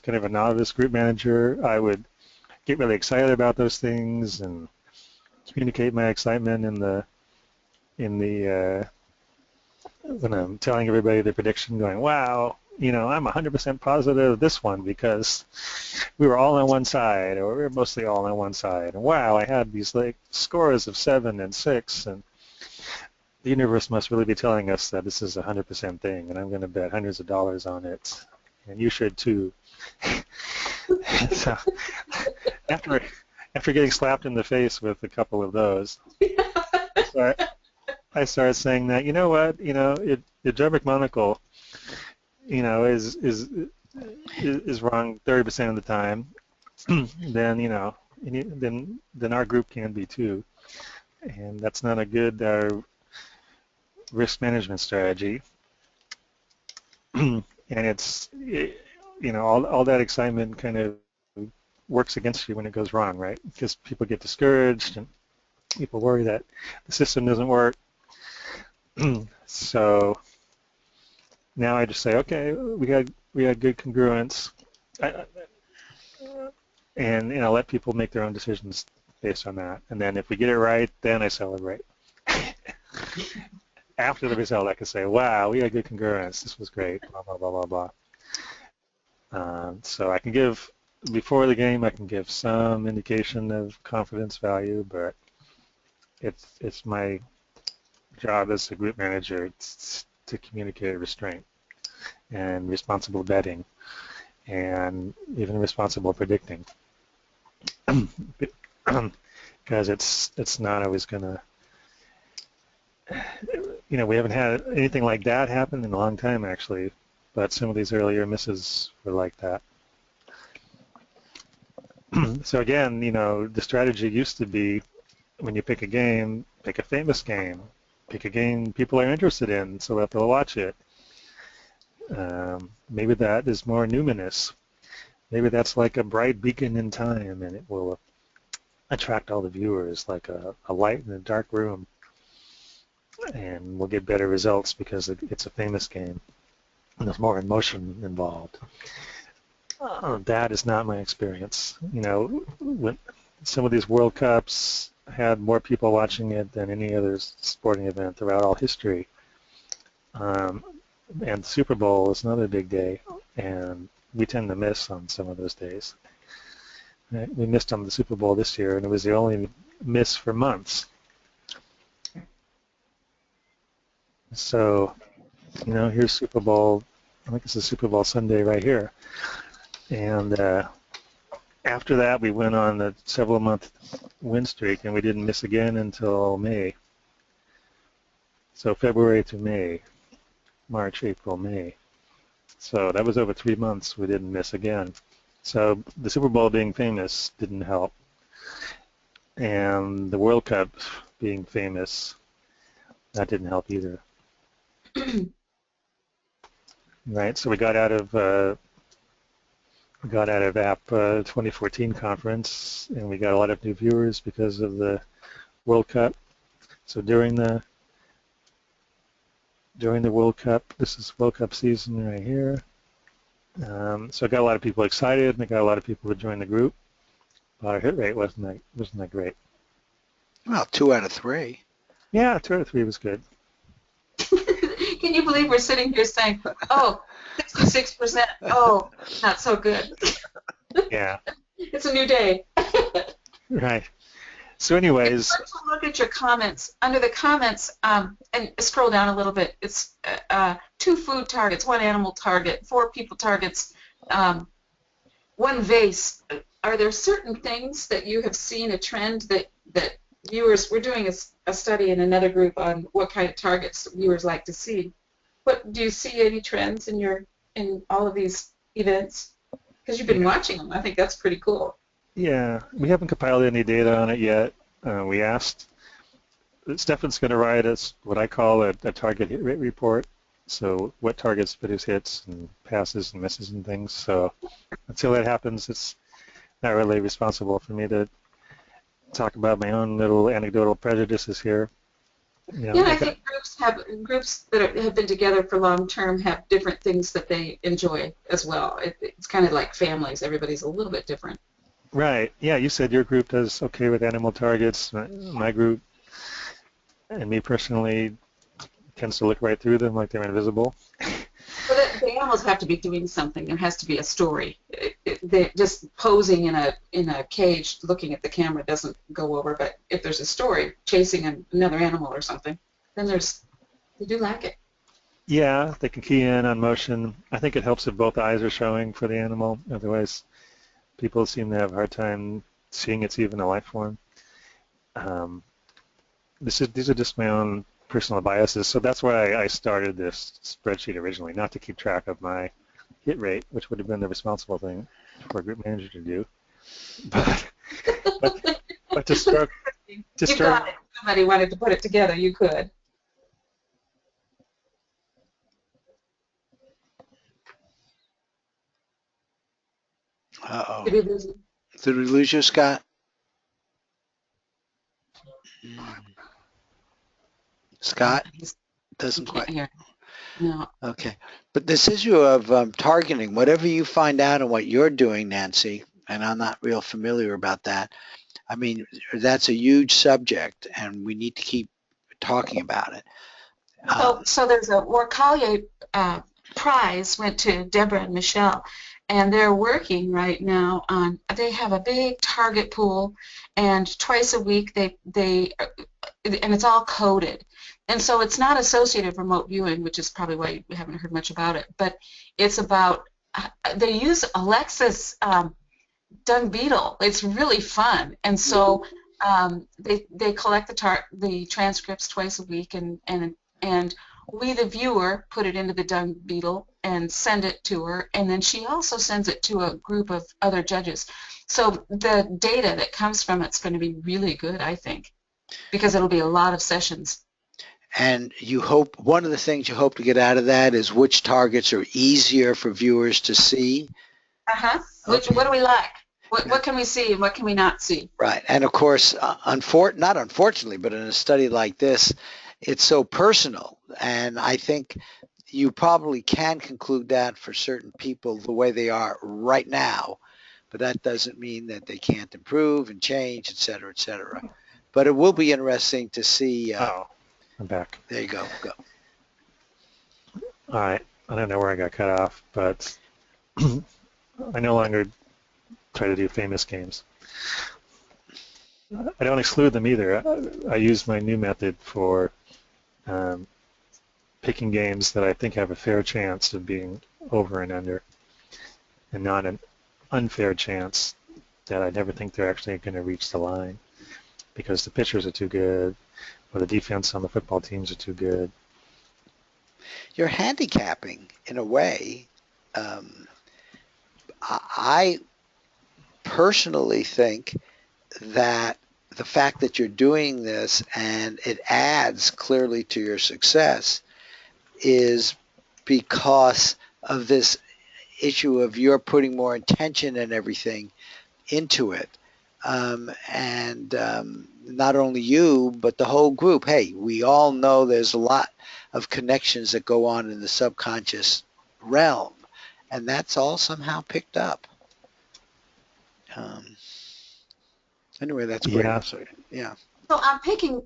kind of a novice group manager, I would get really excited about those things and communicate my excitement when I'm telling everybody the prediction, going, wow, I'm 100% positive this one because we were all on one side, or we were mostly all on one side. And wow, I had these like scores of 7 and 6, and the universe must really be telling us that this is a 100% thing, and I'm going to bet hundreds of dollars on it, and you should too. So after getting slapped in the face with a couple of those, I started saying that, you know what, the Drubric monocle, is wrong 30% of the time. Then then our group can be too, and that's not a good risk management strategy. And it's all that excitement kind of works against you when it goes wrong, right? Because people get discouraged and people worry that the system doesn't work. So now I just say, okay, we had good congruence, and let people make their own decisions based on that. And then if we get it right, then I celebrate. After the result, I can say, wow, we had good congruence. This was great. Blah blah blah blah blah. So I can give before the game, I can give some indication of confidence value, but it's my job as a group manager to communicate restraint and responsible betting and even responsible predicting, because it's not always gonna. We haven't had anything like that happen in a long time, actually, but some of these earlier misses were like that. So again, the strategy used to be when you pick a game, pick a famous game, pick a game people are interested in so that they'll watch it. Maybe that is more numinous. Maybe that's like a bright beacon in time, and it will attract all the viewers like a light in a dark room. And we'll get better results because it's a famous game and there's more emotion involved. That is not my experience. When some of these World Cups had more people watching it than any other sporting event throughout all history. And the Super Bowl is another big day, and we tend to miss on some of those days. Right? We missed on the Super Bowl this year, and it was the only miss for months. So, here's Super Bowl. I think this is Super Bowl Sunday right here. And after that, we went on a several-month win streak, and we didn't miss again until May. So February to May, March, April, May. So that was over 3 months we didn't miss again. So the Super Bowl being famous didn't help. And the World Cup being famous, that didn't help either. Right, so we got out of App 2014 conference, and we got a lot of new viewers because of the World Cup. So during the World Cup, this is World Cup season right here. So I got a lot of people excited, and I got a lot of people to join the group. But our hit rate wasn't that great. Well, 2 out of 3. Yeah, 2 out of 3 was good. Can you believe we're sitting here saying, oh, 66%, oh, not so good. Yeah. It's a new day. Right. So anyways. Let's look at your comments. Under the comments, and scroll down a little bit, it's 2 food targets, 1 animal target, 4 people targets, 1 vase. Are there certain things that you have seen a trend that viewers, we're doing a study in another group on what kind of targets viewers like to see. What do you see any trends in all of these events? Because you've been watching them. I think that's pretty cool. Yeah, we haven't compiled any data on it yet. We asked, Stefan's going to write us what I call a target hit rate report. So what targets produce hits and passes and misses and things. So until that happens, it's not really responsible for me to talk about my own little anecdotal prejudices here. I think groups that have been together for long term have different things that they enjoy as well. It's kind of like families. Everybody's a little bit different. Right. Yeah, you said your group does okay with animal targets. My group, and me personally, tends to look right through them like they're invisible. Well, the animals have to be doing something. There has to be a story. They're just posing in a cage looking at the camera doesn't go over. But if there's a story, chasing another animal or something, then they do like it. Yeah, they can key in on motion. I think it helps if both eyes are showing for the animal. Otherwise, people seem to have a hard time seeing it's even a life form. These are just my own personal biases. So that's why I started this spreadsheet originally, not to keep track of my hit rate, which would have been the responsible thing for a group manager to do. But to start, You got it. If somebody wanted to put it together, you could. Uh-oh. Did we lose it? Did we lose you, Scott? Scott? Doesn't You quite. can't hear. No. Okay. But this issue of targeting, whatever you find out on what you're doing, Nancy, and I'm not real familiar about that, I mean, that's a huge subject, and we need to keep talking about it. So there's a Warcalia prize went to Deborah and Michelle, and they're working right now on. They have a big target pool, and twice a week and it's all coded, and so it's not associated with remote viewing, which is probably why you haven't heard much about it. But it's about they use Alexa's dung beetle. It's really fun, and so they collect the transcripts twice a week, and we, the viewer, put it into the dung beetle and send it to her, and then she also sends it to a group of other judges. So the data that comes from it's going to be really good, I think, because it'll be a lot of sessions. And you hope, one of the things you hope to get out of that is which targets are easier for viewers to see. Okay. What do we like? What can we see and what can we not see? Right. And of course, not unfortunately, but in a study like this, it's so personal. And I think you probably can conclude that for certain people the way they are right now. But that doesn't mean that they can't improve and change, et cetera, et cetera. But it will be interesting to see. I'm back. There you go. Go. All right. I don't know where I got cut off, but I no longer try to do famous games. I don't exclude them either. I use my new method for picking games that I think have a fair chance of being over and under, and not an unfair chance that I never think they're actually going to reach the line because the pitchers are too good or the defense on the football teams are too good. You're handicapping in a way. I personally think that the fact that you're doing this and it adds clearly to your success is because of this issue of you're putting more intention and everything into it. And not only you, but the whole group. Hey, we all know there's a lot of connections that go on in the subconscious realm, and that's all somehow picked up. Anyway, that's great. Yeah. Yeah. So I'm picking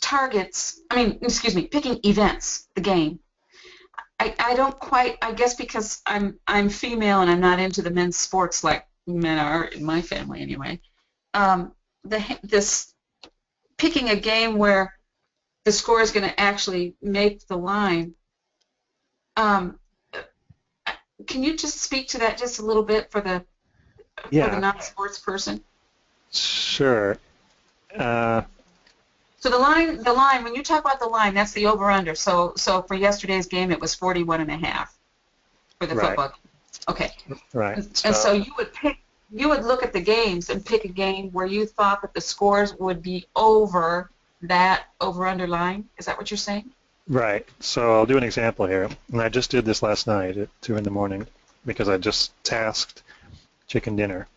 targets. Picking events. The game. I don't quite. I guess because I'm female and I'm not into the men's sports like men are in my family anyway. This picking a game where the score is going to actually make the line. Can you just speak to that just a little bit for the non-sports person? Sure. So the line. When you talk about the line, that's the over/under. So for yesterday's game, it was 41.5 for the football game. Okay. Right. And so you would look at the games and pick a game where you thought that the scores would be over that over/under line. Is that what you're saying? Right. So I'll do an example here. And I just did this last night at 2 in the morning because I just tasked Chicken Dinner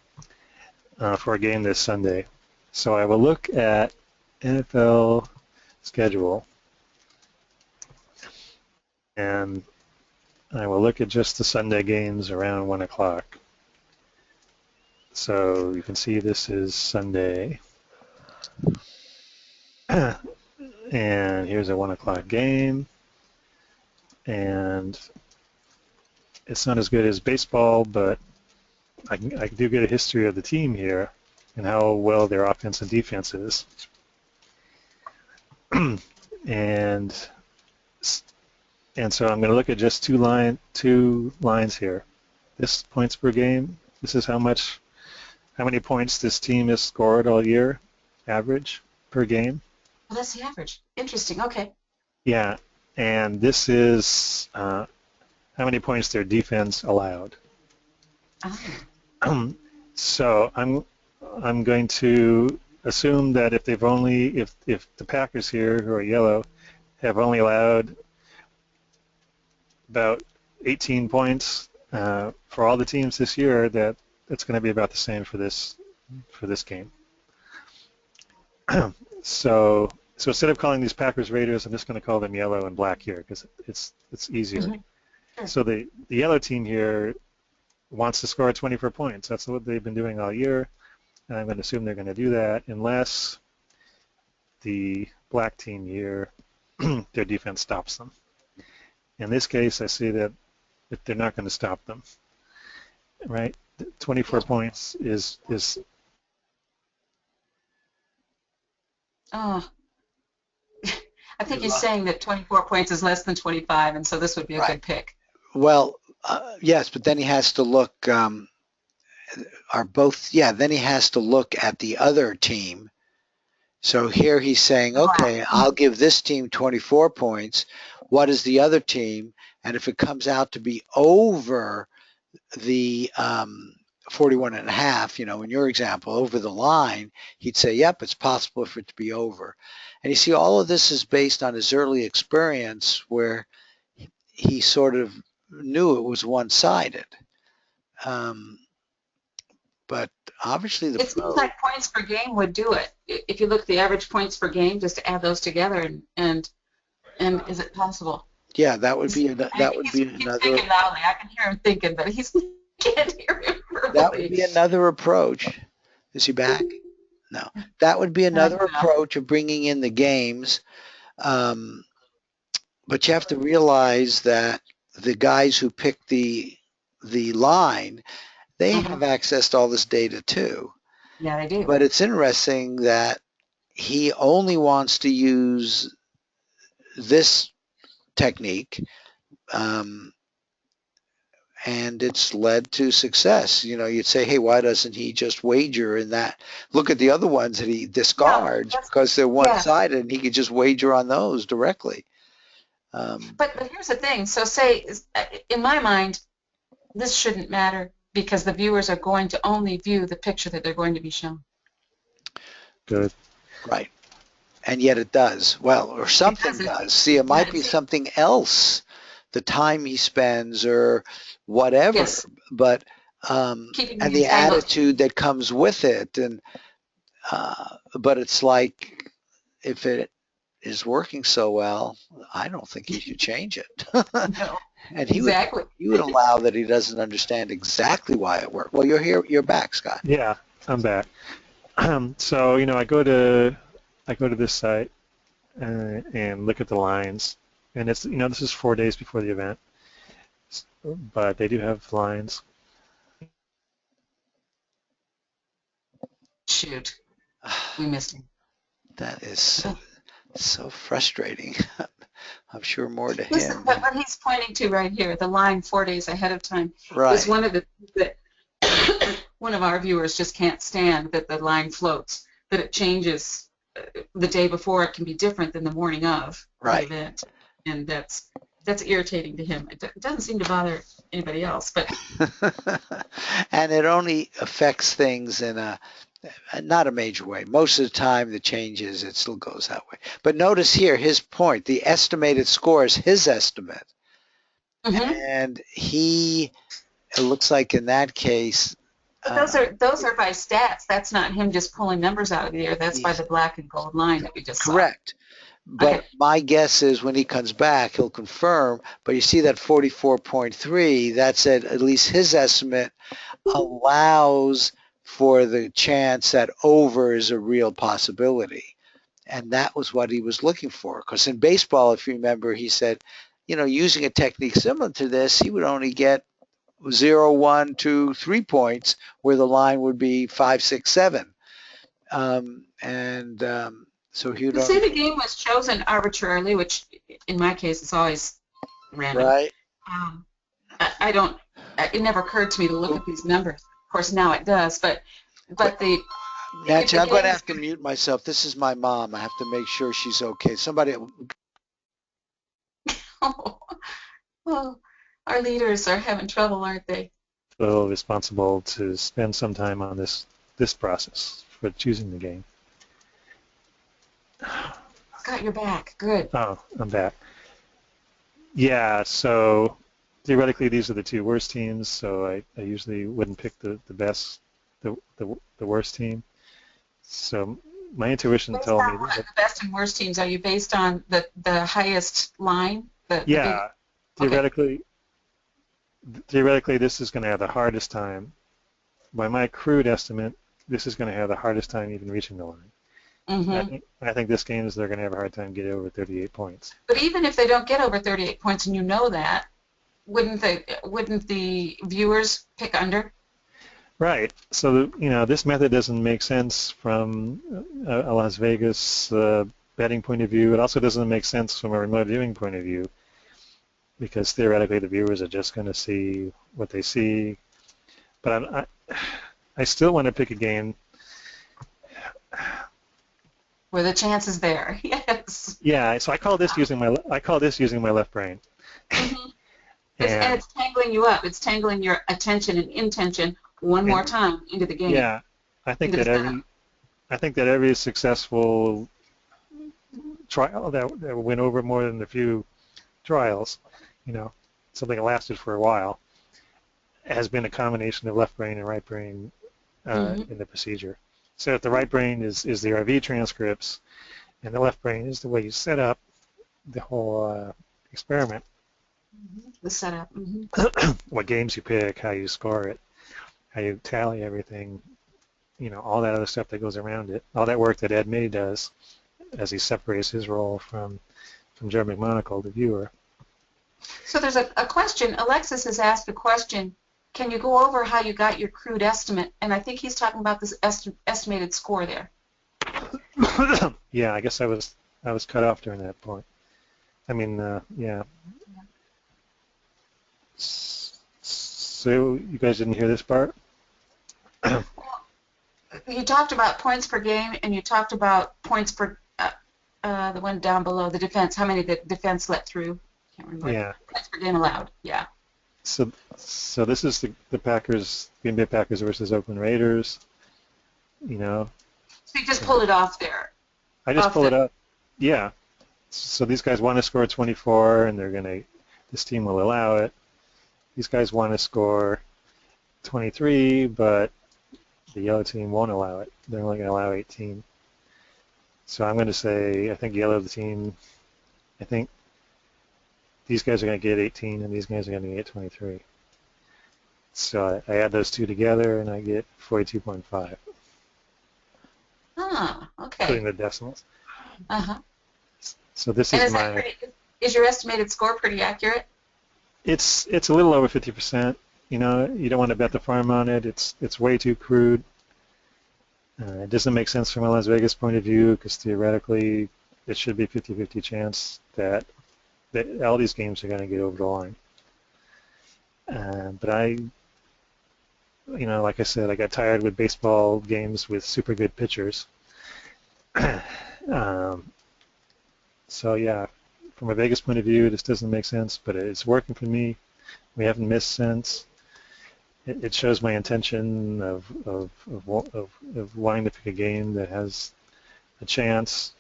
for a game this Sunday. So I will look at NFL schedule and I will look at just the Sunday games around 1 o'clock. So you can see this is Sunday. And here's a 1 o'clock game. and it's not as good as baseball, but I do get a history of the team here and how well their offense and defense is. and so I'm going to look at just two lines here. This points per game. This is how many points this team has scored all year, average per game. Well, that's the average. Interesting. Okay. Yeah, and this is how many points their defense allowed. Oh. So I'm going to assume that if the Packers here, who are yellow, have only allowed about 18 points for all the teams this year, that it's going to be about the same for this game. So instead of calling these Packers Raiders, I'm just going to call them yellow and black here because it's easier. Mm-hmm. Sure. So the yellow team here wants to score 24 points. That's what they've been doing all year, and I'm going to assume they're going to do that unless the black team here, their defense stops them. In this case, I see that they're not going to stop them, right? 24 points is Oh. I think he's saying that 24 points is less than 25, and so this would be a good pick. Well, yes, but then he has to look. Then he has to look at the other team. So here he's saying, okay, I'll give this team 24 points. What is the other team? And if it comes out to be over the 41.5, in your example, over the line, he'd say, yep, it's possible for it to be over. And you see, all of this is based on his early experience where he sort of knew it was one-sided. But obviously it seems like points per game would do it. If you look at the average points per game, just to add those together, and is it possible? Yeah, that would be another. He's thinking loudly. I can hear him thinking, but he can't hear him verbally. That would be another approach. Is he back? No. That would be another approach of bringing in the games. But you have to realize that the guys who pick the line, they have access to all this data too. Yeah, they do. But it's interesting that he only wants to use this technique, and it's led to success. You'd say, hey, why doesn't he just wager in that? Look at the other ones that he discards because they're one-sided, and he could just wager on those directly. But here's the thing. So say, in my mind, this shouldn't matter because the viewers are going to only view the picture that they're going to be shown. Good. Right. And yet it does. Well, or something does. See, it might be something else, the time he spends or whatever. Yes. But and the attitude that comes with it. And but it's like, if it is working so well, I don't think he should change it. No. And he would allow that he doesn't understand exactly why it worked. Well, you're here. You're back, Scott. Yeah, I'm back. So I go to this site and look at the lines, and it's this is 4 days before the event, but they do have lines. Shoot, we missed him. That is so frustrating. I'm sure more to Listen, him. But what he's pointing to right here, the line 4 days ahead of time, is one of the that one of our viewers just can't stand, that the line floats, that it changes the day before. It can be different than the morning of the event, and that's irritating to him. It doesn't seem to bother anybody else, but and it only affects things in not a major way. Most of the time the changes, it still goes that way. But notice here his point, the estimated score is his estimate. And it looks like in that case, but those are by stats. That's not him just pulling numbers out of the air. That's by the black and gold line that we just saw. Correct. But my guess is when he comes back, he'll confirm. But you see that 44.3, that's at least his estimate allows for the chance that over is a real possibility. And that was what he was looking for. Because in baseball, if you remember, he said using a technique similar to this, he would only get 0, 1, 2, 3 points, where the line would be 5, 6, 7. So he would Say only, the game was chosen arbitrarily, which in my case is always random. right? I don't. It never occurred to me to look at these numbers. Of course, now it does. But the Nancy, I'm going to have to mute myself. This is my mom. I have to make sure she's okay. Somebody. Oh, our leaders are having trouble, aren't they? So responsible to spend some time on this process for choosing the game. Got your back. Good. Oh, I'm back. Yeah, so theoretically these are the two worst teams, so I usually wouldn't pick the worst team. So my intuition Based told me on what? that, The best and worst teams, are you based on the highest line? yeah, theoretically this is going to have the hardest time. By my crude estimate, this is going to have the hardest time even reaching the line. Mm-hmm. I think this game they're going to have a hard time getting over 38 points. But even if they don't get over 38 points, and you know that, wouldn't the viewers pick under? Right. So this method doesn't make sense from a Las Vegas betting point of view. It also doesn't make sense from a remote viewing point of view, because theoretically the viewers are just going to see what they see. But I still want to pick a game Where the chance is there. Yes. Yeah, so I call this using my left brain. Mm-hmm. And it's tangling you up. It's tangling your attention and intention one more time into the game. Yeah, I think that every successful trial that went over more than a few trials, something that lasted for a while, has been a combination of left brain and right brain in the procedure. So if the right brain is the RV transcripts, and the left brain is the way you set up the whole experiment. The setup. Mm-hmm. What games you pick, how you score it, how you tally everything, all that other stuff that goes around it, all that work that Ed May does as he separates his role from Joe McMonagle, the viewer. So there's a question. Alexis has asked a question. Can you go over how you got your crude estimate? And I think he's talking about this estimated score there. Yeah, I guess I was cut off during that point. I mean, yeah. So you guys didn't hear this part? You talked about points per game, and you talked about points per the one down below, the defense. How many the defense let through? Can't remember. Yeah. Points per game allowed. Yeah. So this is the Packers, Green Bay Packers versus Oakland Raiders. So you just pulled it off there. I just pulled it up. Yeah. So these guys want to score 24, and this team will allow it. These guys want to score 23, but the yellow team won't allow it. They're only going to allow 18. So I'm going to say I think yellow team. I think these guys are going to get 18, and these guys are going to get 23. So I add those two together, and I get 42.5. Ah, okay. Including the decimals. Uh-huh. So this and is is your estimated score pretty accurate? It's a little over 50%. You don't want to bet the farm on it. It's way too crude. It doesn't make sense from a Las Vegas point of view, because theoretically it should be 50-50 chance that all these games are going to get over the line. But like I said, I got tired with baseball games with super good pitchers. So yeah, from a Vegas point of view, this doesn't make sense, but it's working for me. We haven't missed since. It shows my intention of wanting to pick a game that has a chance.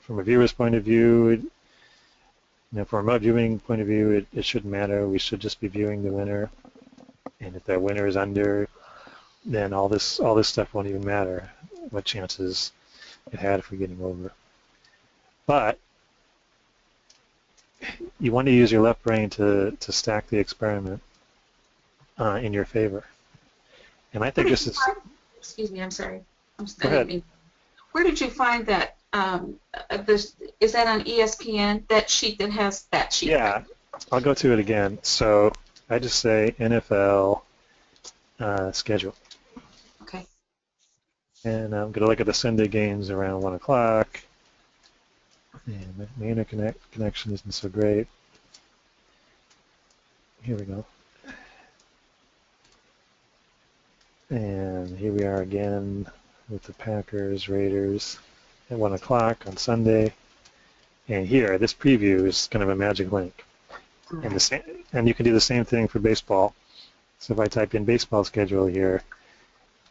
From a viewer's point of view, from a remote viewing point of view, it shouldn't matter. We should just be viewing the winner, and if that winner is under, then all this stuff won't even matter. What chances it had for getting over. But you want to use your left brain to stack the experiment in your favor. And I think this is... Excuse me, I'm sorry. Go ahead. Where did you find that Is that on ESPN? That sheet that has that sheet? Yeah, I'll go to it again. So I just say NFL schedule. Okay. And I'm going to look at the Sunday games around 1 o'clock. And my internet connection isn't so great. Here we go. And here we are again with the Packers, Raiders at 1 o'clock on Sunday. And here, this preview is kind of a magic link. And you can do the same thing for baseball. So if I type in baseball schedule here,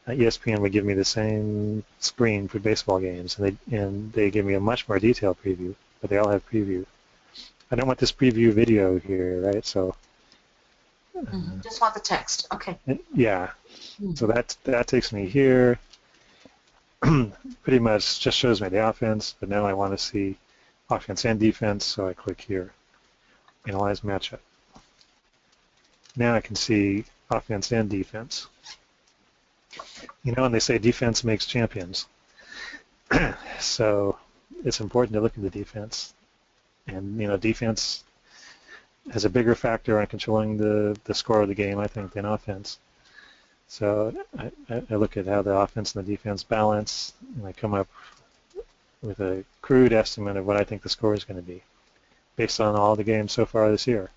ESPN would give me the same screen for baseball games, and they give me a much more detailed preview, but they all have preview. I don't want this preview video here, right? So just want the text. Okay. Yeah. So that takes me here. Pretty much just shows me the offense, but now I want to see offense and defense, so I click here. Analyze matchup. Now I can see offense and defense. You know, and they say defense makes champions. So it's important to look at the defense. And, you know, defense has a bigger factor on controlling the score of the game, I think, than offense. So I look at how the offense and the defense balance, and I come up with a crude estimate of what I think the score is going to be based on all the games so far this year.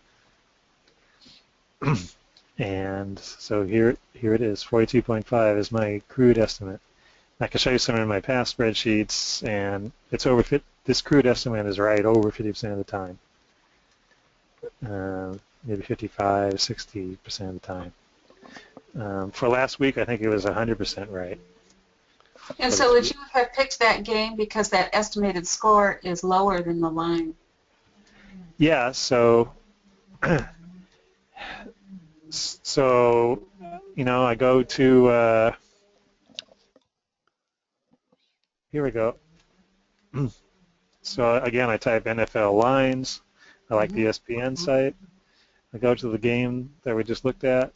And so here it is, 42.5 is my crude estimate. I can show you some in my past spreadsheets, and it's this crude estimate is right over 50% of the time. Maybe 55, 60% of the time. For last week, I think it was 100% right. And so would you have picked that game because that estimated score is lower than the line? Yeah, so you know, I go to here we go. So again, I type NFL lines. I like the ESPN site. I go to the game that we just looked at,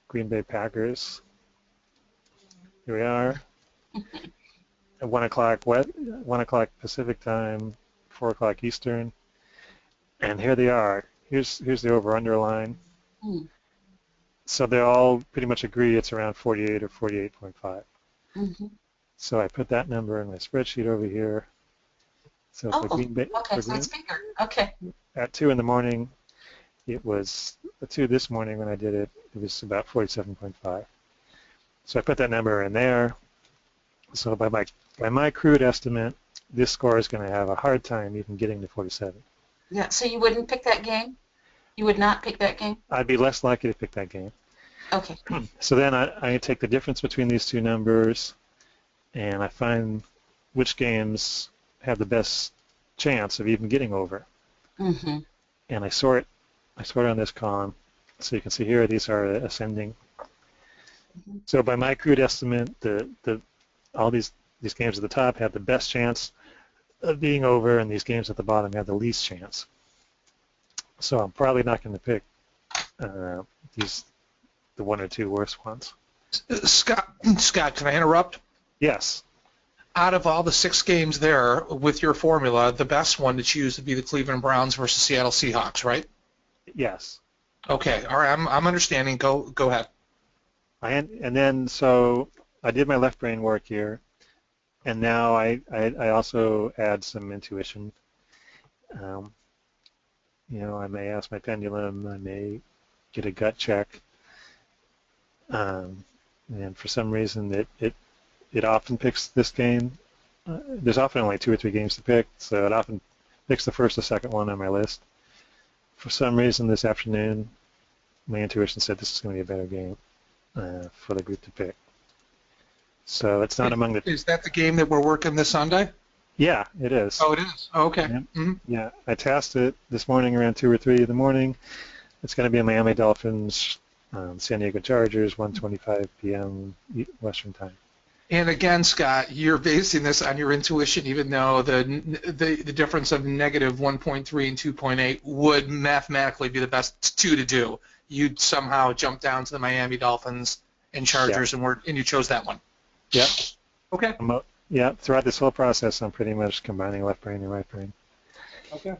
Green Bay Packers. Here we are. At 1 o'clock 1 o'clock Pacific time, 4 o'clock Eastern. And here they are. Here's the over-under line. So they all pretty much agree it's around 48 or 48.5. So I put that number in my spreadsheet over here. So for Green Bay, so it's bigger. Okay. At 2 in the morning, it was 2 this morning when I did it. It was about 47.5. So I put that number in there. So by my crude estimate, this score is going to have a hard time even getting to 47. Yeah. So you wouldn't pick that game? You would not pick that game? I'd be less likely to pick that game. Okay. So then I take the difference between these two numbers, and I find which games have the best chance of even getting over. And I sort on this column. So you can see here these are ascending. So by my crude estimate, all these games at the top have the best chance of being over, and these games at the bottom have the least chance. So I'm probably not going to pick the 1 or 2 worst ones. Scott, can I interrupt? Yes. Out of all the 6 games there, with your formula, the best one to choose would be the Cleveland Browns versus Seattle Seahawks, right? Yes. Okay. All right. I'm understanding. Go ahead. And then so I did my left brain work here, and now I also add some intuition. You know, I may ask my pendulum. I may get a gut check. And for some reason, it often picks this game. There's often only 2 or 3 games to pick, so it often picks the first or second one on my list. For some reason this afternoon, my intuition said this is going to be a better game for the group to pick. So it's not among the... Is that the game that we're working this Sunday? Yeah, it is. Oh, it is? Oh, okay. Yeah. Yeah, I tasked it this morning around 2 or 3 in the morning. It's going to be Miami Dolphins, San Diego Chargers, 1:25 p.m. Western time. And again, Scott, you're basing this on your intuition, even though the difference of negative 1.3 and 2.8 would mathematically be the best 2 to do. You'd somehow jump down to the Miami Dolphins and Chargers, and you chose that one. Yep. Okay. Yeah, throughout this whole process, I'm pretty much combining left brain and right brain. Okay.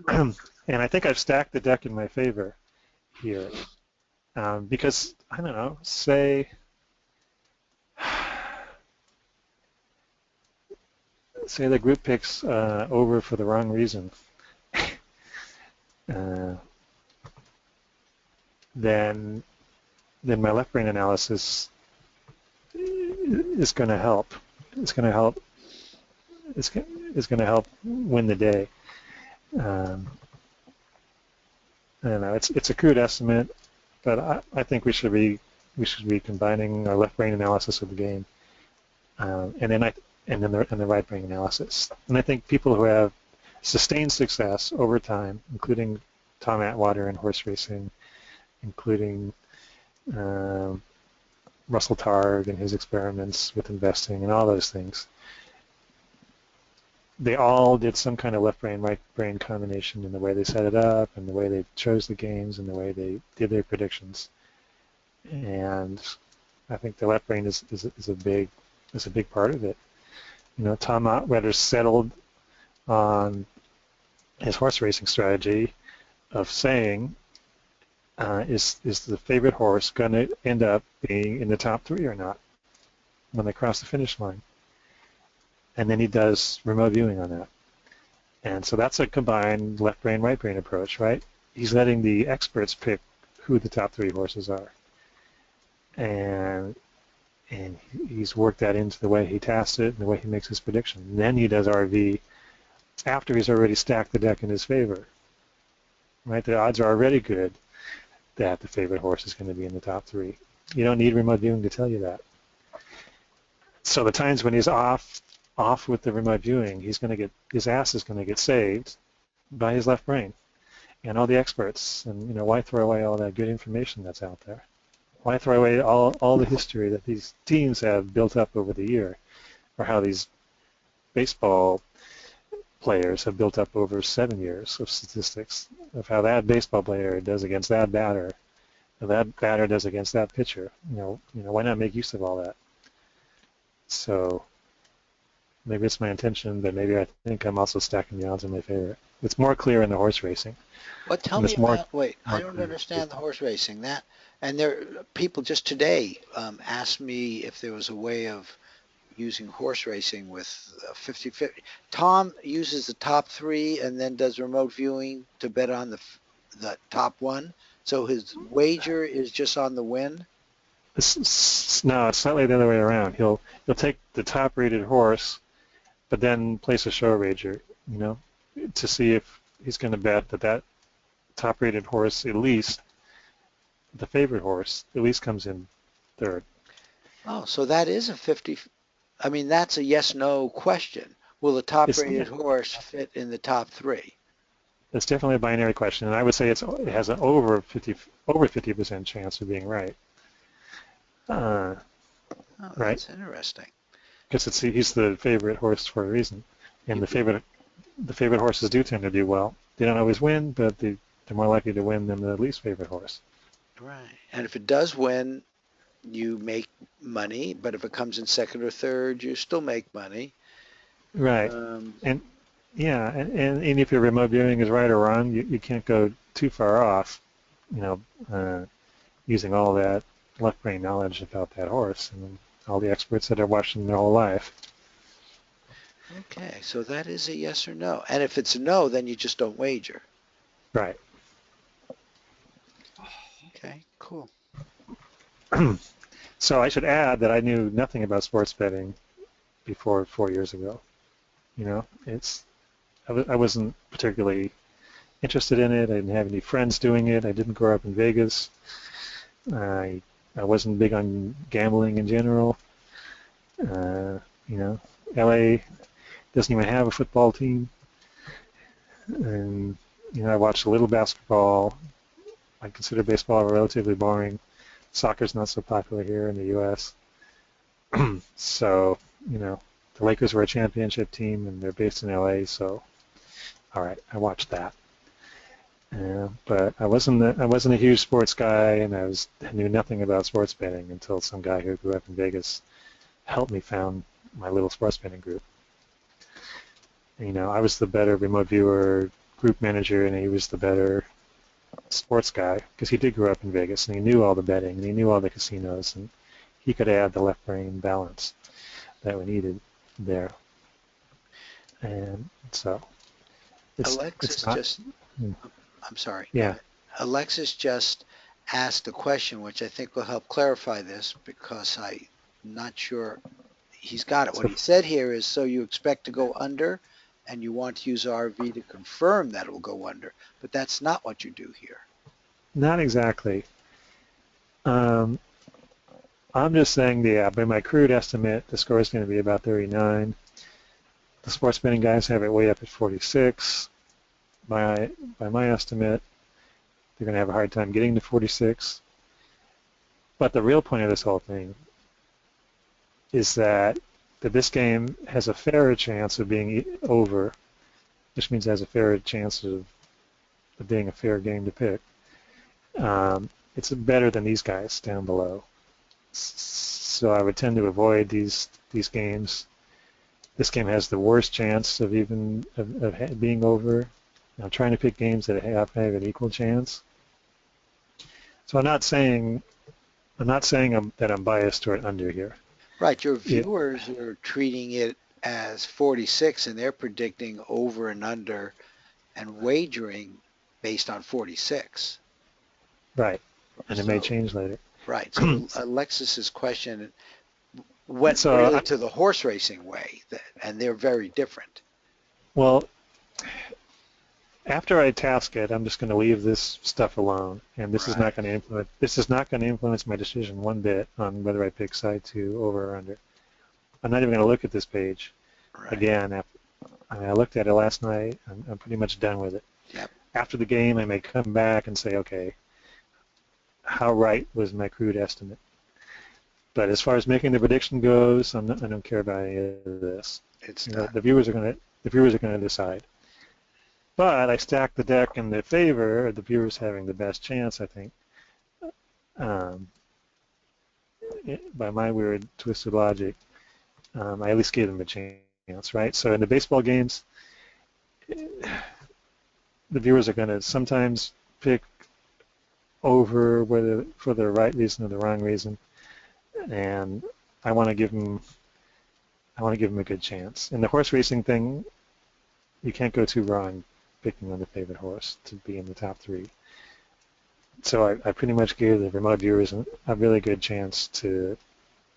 And I think I've stacked the deck in my favor here because, I don't know, say the group picks over for the wrong reason, then my left brain analysis is going to help. It's going to help. It's going to help win the day. I don't know. It's a crude estimate, but I think we should be combining our left brain analysis of the game, and then the right brain analysis. And I think people who have sustained success over time, including Tom Atwater in horse racing, including Russell Targ and his experiments with investing and all those things, they all did some kind of left brain, right brain combination in the way they set it up and the way they chose the games and the way they did their predictions. And I think the left brain is a big part of it. You know, Tom Atwater settled on his horse racing strategy of saying, is the favorite horse going to end up being in the top 3 or not when they cross the finish line? And then he does remote viewing on that. And so that's a combined left brain, right brain approach, right? He's letting the experts pick who the top 3 horses are. And he's worked that into the way he tasks it and the way he makes his prediction. And then he does RV after he's already stacked the deck in his favor, right? The odds are already good that the favorite horse is going to be in the top 3. You don't need remote viewing to tell you that. So the times when he's off with the remote viewing, his ass is going to get saved by his left brain and all the experts. And you know, why throw away all that good information that's out there? Why throw away all the history that these teams have built up over the year, or how these baseball players have built up over 7 years of statistics of how that baseball player does against that batter, or that batter does against that pitcher. You know, why not make use of all that? So maybe it's my intention, but maybe I think I'm also stacking the odds in my favor. It's more clear in the horse racing. Well, tell me about, wait, I don't understand the horse racing. And people just today asked me if there was a way of using horse racing with 50-50. Tom uses the top 3 and then does remote viewing to bet on the top 1. So his wager is just on the win? No, it's slightly the other way around. He'll take the top-rated horse, but then place a show wager, you know, to see if he's going to bet that top-rated horse, at least the favorite horse, at least comes in 3rd. Oh, so that is a 50. I mean, that's a yes/no question. Will the top-rated horse fit in the top 3? It's definitely a binary question, and I would say it has an over 50% chance of being right. Oh, right? That's interesting. Because he's the favorite horse for a reason, and the favorite horses do tend to do well. They don't always win, but they're more likely to win than the least favorite horse. Right. And if it does win, you make money, but if it comes in 2nd or 3rd, you still make money. Right. And if your remote viewing is right or wrong, you can't go too far off, you know, using all that left brain knowledge about that horse and all the experts that are watching their whole life. Okay, so that is a yes or no. And if it's a no, then you just don't wager. Right. Okay, cool. So I should add that I knew nothing about sports betting before 4 years ago. You know, I wasn't particularly interested in it. I didn't have any friends doing it. I didn't grow up in Vegas. I wasn't big on gambling in general. You know, LA doesn't even have a football team. And, you know, I watched a little basketball. I consider baseball relatively boring. Soccer's not so popular here in the U.S. So, you know, the Lakers were a championship team, and they're based in L.A., so, all right, I watched that. But I wasn't a huge sports guy, and I knew nothing about sports betting until some guy who grew up in Vegas helped me find my little sports betting group. I was the better remote viewer group manager, and he was the better sports guy because he did grow up in Vegas, and he knew all the betting, and he knew all the casinos, and he could add the left brain balance that we needed there. And so Alexis just, I'm sorry. Yeah. Alexis just asked a question which I think will help clarify this because I'm not sure he's got it. What he said here is, so you expect to go under and you want to use RV to confirm that it will go under, but that's not what you do here. Not exactly. I'm just saying, by my crude estimate, the score is going to be about 39. The sports betting guys have it way up at 46. By my estimate, they're going to have a hard time getting to 46. But the real point of this whole thing is that this game has a fairer chance of being over, which means it has a fairer chance of being a fair game to pick. It's better than these guys down below. So I would tend to avoid these games. This game has the worst chance of being over. I'm trying to pick games that have an equal chance. So I'm not saying that I'm biased toward under here. Right, your viewers are treating it as 46 and they're predicting over and under and wagering based on 46. Right, and it may change later. Right, so Alexis's question went really to the horse racing way, and they're very different. Well, after I task it, I'm just going to leave this stuff alone, and this is not going to influence. This is not going to influence my decision one bit on whether I pick side 2 over or under. I'm not even going to look at this page again. I looked at it last night. I'm pretty much done with it. Yep. After the game, I may come back and say, okay, how right was my crude estimate? But as far as making the prediction goes, I don't care about any of this. The viewers are going to decide. But I stack the deck in their favor, the viewers having the best chance, I think. By my weird twisted logic, I at least gave them a chance, right? So in the baseball games, the viewers are going to sometimes pick over whether for the right reason or the wrong reason, and I want to give them a good chance. In the horse racing thing, you can't go too wrong picking on the favorite horse to be in the top 3. So I pretty much gave the remote viewers a really good chance to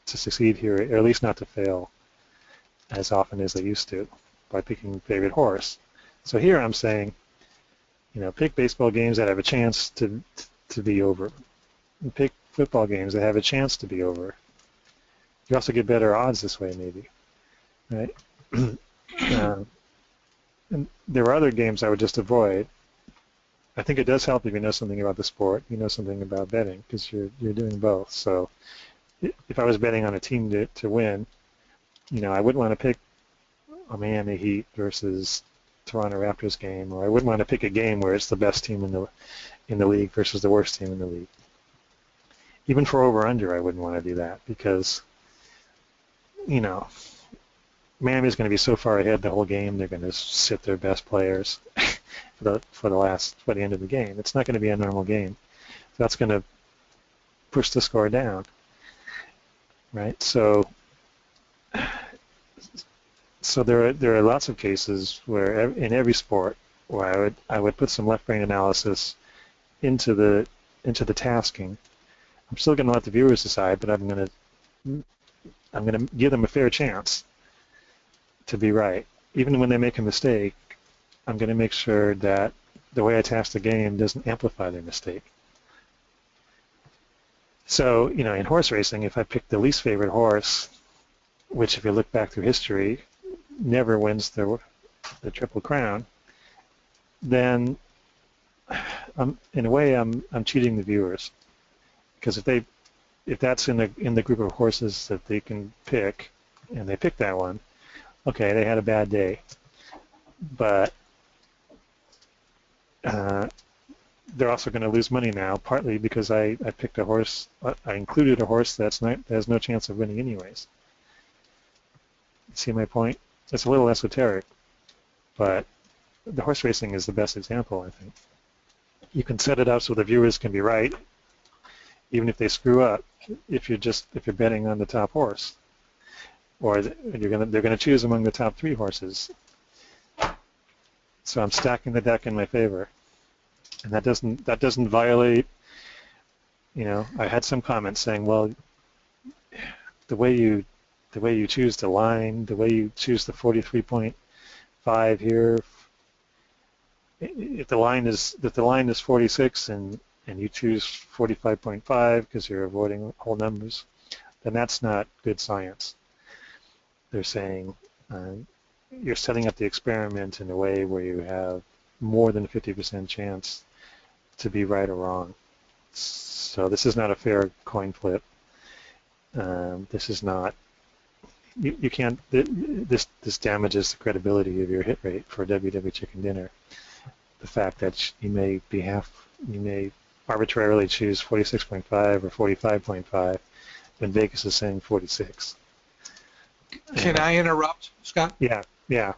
succeed here, or at least not to fail as often as they used to by picking favorite horse. So here I'm saying, pick baseball games that have a chance to be over. And pick football games that have a chance to be over. You also get better odds this way, maybe, right? And there are other games I would just avoid. I think it does help if you know something about the sport, you know something about betting, because you're doing both. So if I was betting on a team to win, I wouldn't want to pick a Miami Heat versus Toronto Raptors game, or I wouldn't want to pick a game where it's the best team in the league versus the worst team in the league. Even for over-under, I wouldn't want to do that because, Miami's going to be so far ahead the whole game, they're going to sit their best players for the end of the game. It's not going to be a normal game. That's going to push the score down, right? So there are lots of cases where in every sport where I would put some left brain analysis into the tasking. I'm still going to let the viewers decide, but I'm going to give them a fair chance to be right. Even when they make a mistake, I'm going to make sure that the way I task the game doesn't amplify their mistake. So, in horse racing, if I pick the least favorite horse, which if you look back through history, never wins the Triple Crown, then in a way I'm cheating the viewers, because if that's in the group of horses that they can pick, and they pick that one, okay, they had a bad day, but they're also going to lose money now, partly because I picked a horse, I included a horse that has no chance of winning anyways. See my point? It's a little esoteric, but the horse racing is the best example, I think. You can set it up so the viewers can be right, even if they screw up, if you're betting on the top horse, or they're gonna choose among the top 3 horses. So I'm stacking the deck in my favor, and that doesn't violate. I had some comments saying, well, the way you choose the line, the way you choose the 43.5 here, if the line is 46 and you choose 45.5 because you're avoiding whole numbers, then that's not good science. They're saying you're setting up the experiment in a way where you have more than a 50% chance to be right or wrong. So this is not a fair coin flip. This is not. You can't. This damages the credibility of your hit rate for WWCdinner. The fact that you may arbitrarily choose 46.5 or 45.5 when Vegas is saying 46. Can I interrupt, Scott? Yeah.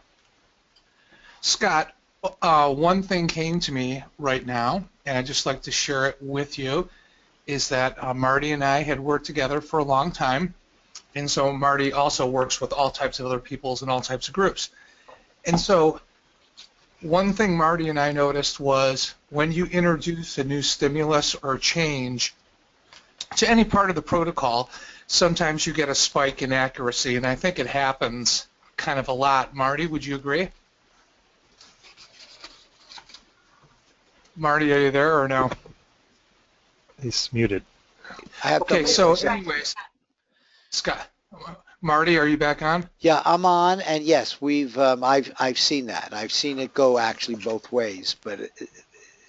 Scott, one thing came to me right now, and I'd just like to share it with you, is that Marty and I had worked together for a long time, and so Marty also works with all types of other peoples and all types of groups. And so one thing Marty and I noticed was when you introduce a new stimulus or change to any part of the protocol, sometimes you get a spike in accuracy, and I think it happens kind of a lot. Marty, would you agree? Marty, are you there or no? He's muted. Okay, so anyways, Scott, Marty, are you back on? Yeah, I'm on, and yes, I've seen that. I've seen it go actually both ways, but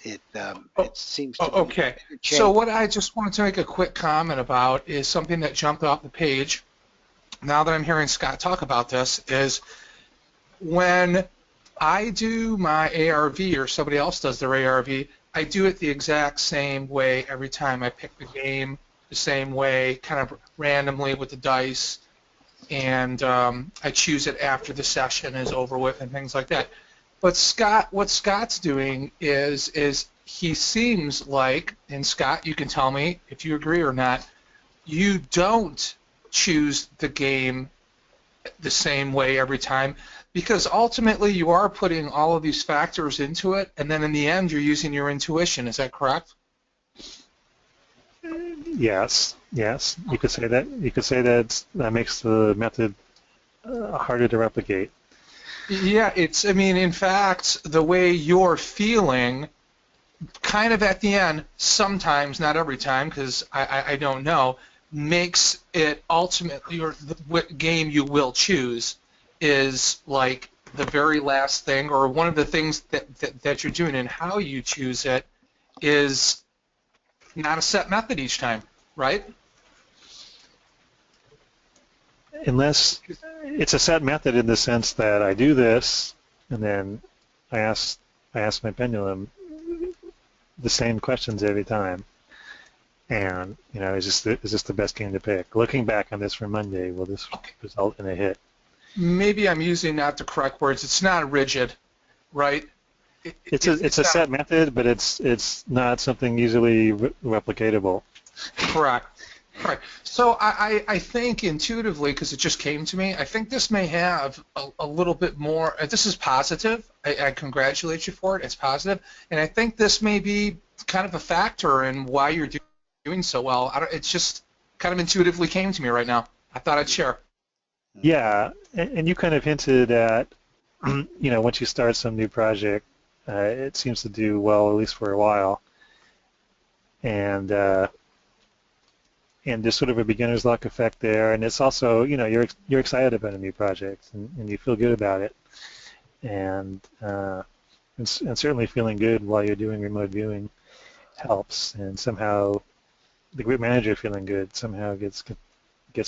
it seems to be okay. So what I just wanted to make a quick comment about is something that jumped off the page. Now that I'm hearing Scott talk about this, is when I do my ARV or somebody else does their ARV, I do it the exact same way every time. I pick the game the same way, kind of randomly with the dice, and I choose it after the session is over with and things like that. But Scott, what Scott's doing is he seems like, and Scott, you can tell me if you agree or not, you don't choose the game the same way every time, because ultimately you are putting all of these factors into it, and then in the end you're using your intuition. Is that correct? Yes. You could say that. You could say that makes the method harder to replicate. Yeah, I mean, in fact, the way you're feeling, kind of at the end, sometimes, not every time, because I don't know, makes it ultimately, or what game you will choose is like the very last thing, or one of the things that you're doing, and how you choose it is not a set method each time, right? Unless it's a set method in the sense that I do this, and then I ask my pendulum the same questions every time, and is this the best game to pick? Looking back on this from Monday, will this result in a hit? Maybe I'm using not the correct words. It's not rigid, right? It's a set method, but it's not something easily replicatable. Correct. So I think intuitively, because it just came to me, I think this may have a little bit more. This is positive. I congratulate you for it. It's positive, and I think this may be kind of a factor in why you're doing so well. It's just kind of intuitively came to me right now. I thought I'd share. Yeah, and you kind of hinted at, once you start some new project, it seems to do well, at least for a while, and there's sort of a beginner's luck effect there, and it's also, you're excited about a new project, and you feel good about it, and certainly feeling good while you're doing remote viewing helps, and somehow the group manager feeling good somehow gets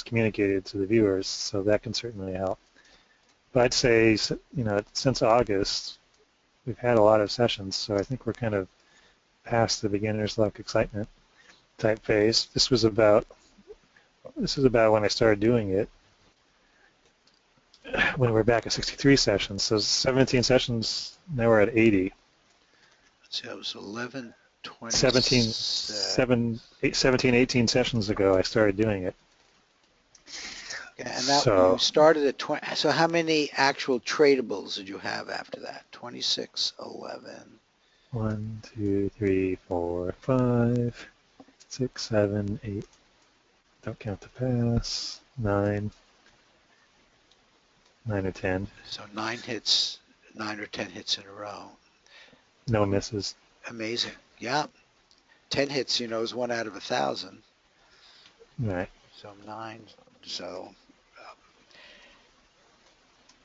communicated to the viewers, so that can certainly help. But I'd say, since August, we've had a lot of sessions, so I think we're kind of past the beginner's luck excitement type phase. This was about when I started doing it. when we're back at 63 sessions. So 17 sessions, now we're at 80. So it was 11, 20, 17, 18 sessions ago I started doing it. and that you started at 20. So how many actual tradables did you have after that? 26, 11. 1, 2, 3, 4, 5, 6, 7, 8. Don't count the pass. 9 or 10. So 9 hits, 9 or 10 hits in a row. No misses. Amazing. Yeah. 10 hits, is 1 out of 1,000. Right. So 9. So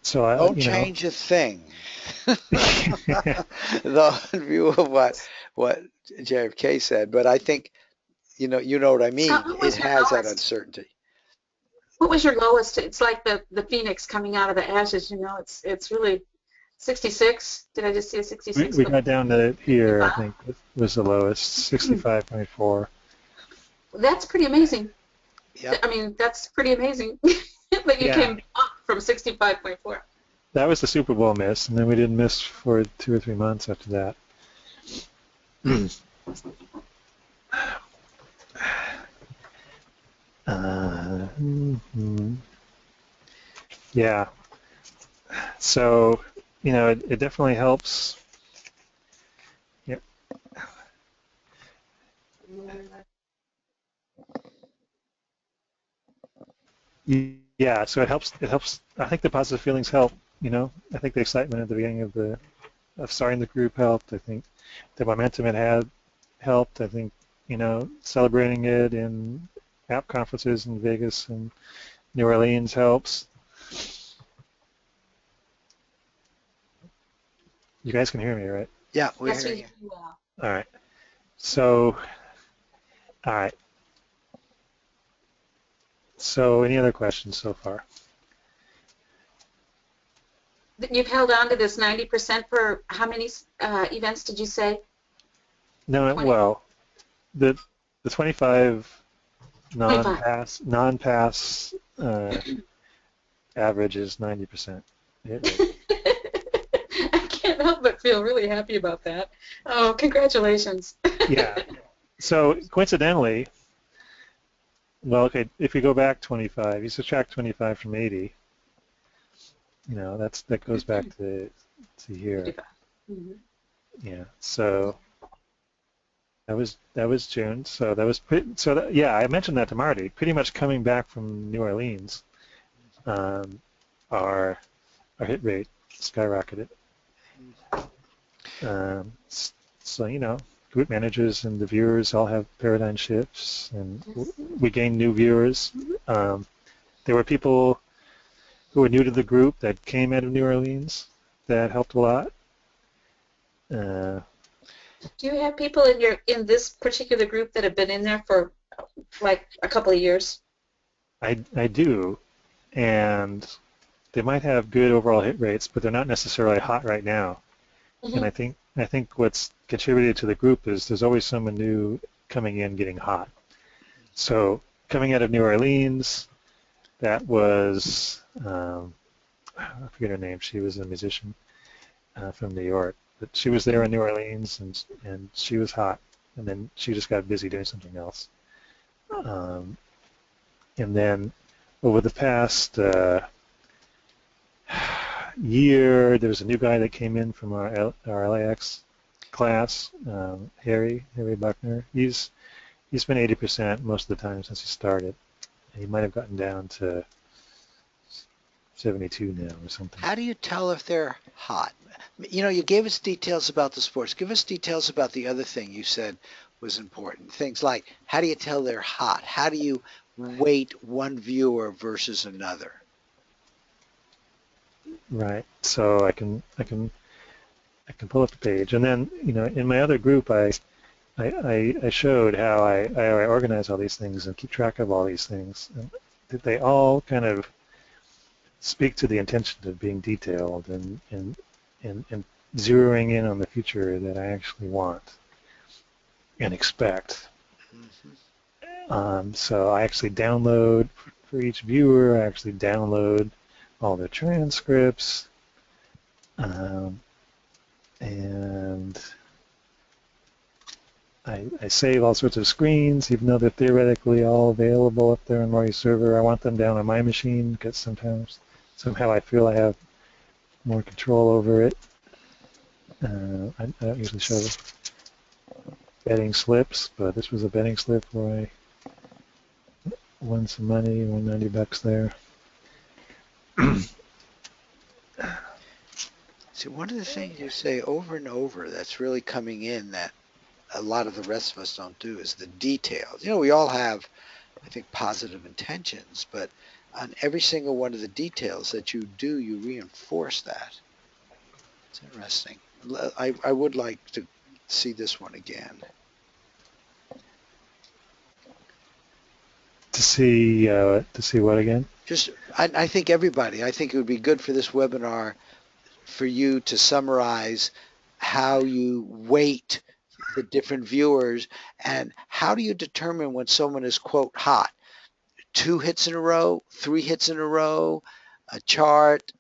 So don't change a thing. The view of what JFK said, but I think you know what I mean. Scott, what It was your has that lowest? uncertainty. What was your lowest? It's like the phoenix coming out of the ashes. It's really 66. Did I just see a 66? We got down to here, 65? I think, was the lowest, 65.4. That's pretty amazing. Yeah. I mean, that's pretty amazing. But you came up from 65.4. That was the Super Bowl miss, and then we didn't miss for 2 or 3 months after that. Yeah. So, it definitely helps. Yep. Yeah, so it helps. I think the positive feelings help, I think the excitement at the beginning of starting the group helped. I think the momentum it had helped. I think, celebrating it in app conferences in Vegas and New Orleans helps. You guys can hear me, right? Yeah, we're Yes, hearing we you. do well. All right. So, all right. So, any other questions so far? You've held on to this 90% for how many events did you say? No, 20? well, the 25 25. non-pass average is 90% hit rate. I can't help but feel really happy about that. Oh, congratulations. Yeah. So coincidentally, well, okay, if you go back 25, you subtract 25 from 80, that goes back to here. Mm-hmm. Yeah. So that was June. So that was yeah, I mentioned that to Marty. Pretty much coming back from New Orleans, our hit rate skyrocketed. So group managers and the viewers all have paradigm shifts, and we gained new viewers. There were people who were new to the group that came out of New Orleans that helped a lot. Do you have people in this particular group that have been in there for like a couple of years? I do, and they might have good overall hit rates, but they're not necessarily hot right now. Mm-hmm. And I think what's contributed to the group is there's always someone new coming in getting hot. So coming out of New Orleans, that was I forget her name. She was a musician from New York, but she was there in New Orleans, and she was hot, and then she just got busy doing something else. And then over the past year, there was a new guy that came in from our LAX class, Harry Buckner. He's been 80% most of the time since he started. He might have gotten down to 72 now or something. How do you tell if they're hot? You gave us details about the sports. Give us details about the other thing you said was important. Things like, how do you tell they're hot? How do you weight one viewer versus another? Right. So I can pull up the page, and then in my other group I showed how I organize all these things and keep track of all these things, and they all kind of speak to the intention of being detailed and zeroing in on the future that I actually want and expect. Mm-hmm. So I actually download for each viewer. I actually download all their transcripts, and I save all sorts of screens, even though they're theoretically all available up there on Marty's server. I want them down on my machine because somehow I feel I have more control over it. I don't usually show betting slips, but this was a betting slip where I won some money, won $90 there. See, one of the things you say over and over that's really coming in that a lot of the rest of us don't do is the details. You know, we all have, I think, positive intentions, but on every single one of the details that you do, you reinforce that. It's interesting. I would like to see this one again. To see what again? Just, I think everybody, I think it would be good for this webinar for you to summarize how you weight the different viewers and how do you determine when someone is, quote, hot? 2 hits in a row, 3 hits in a row, a chart,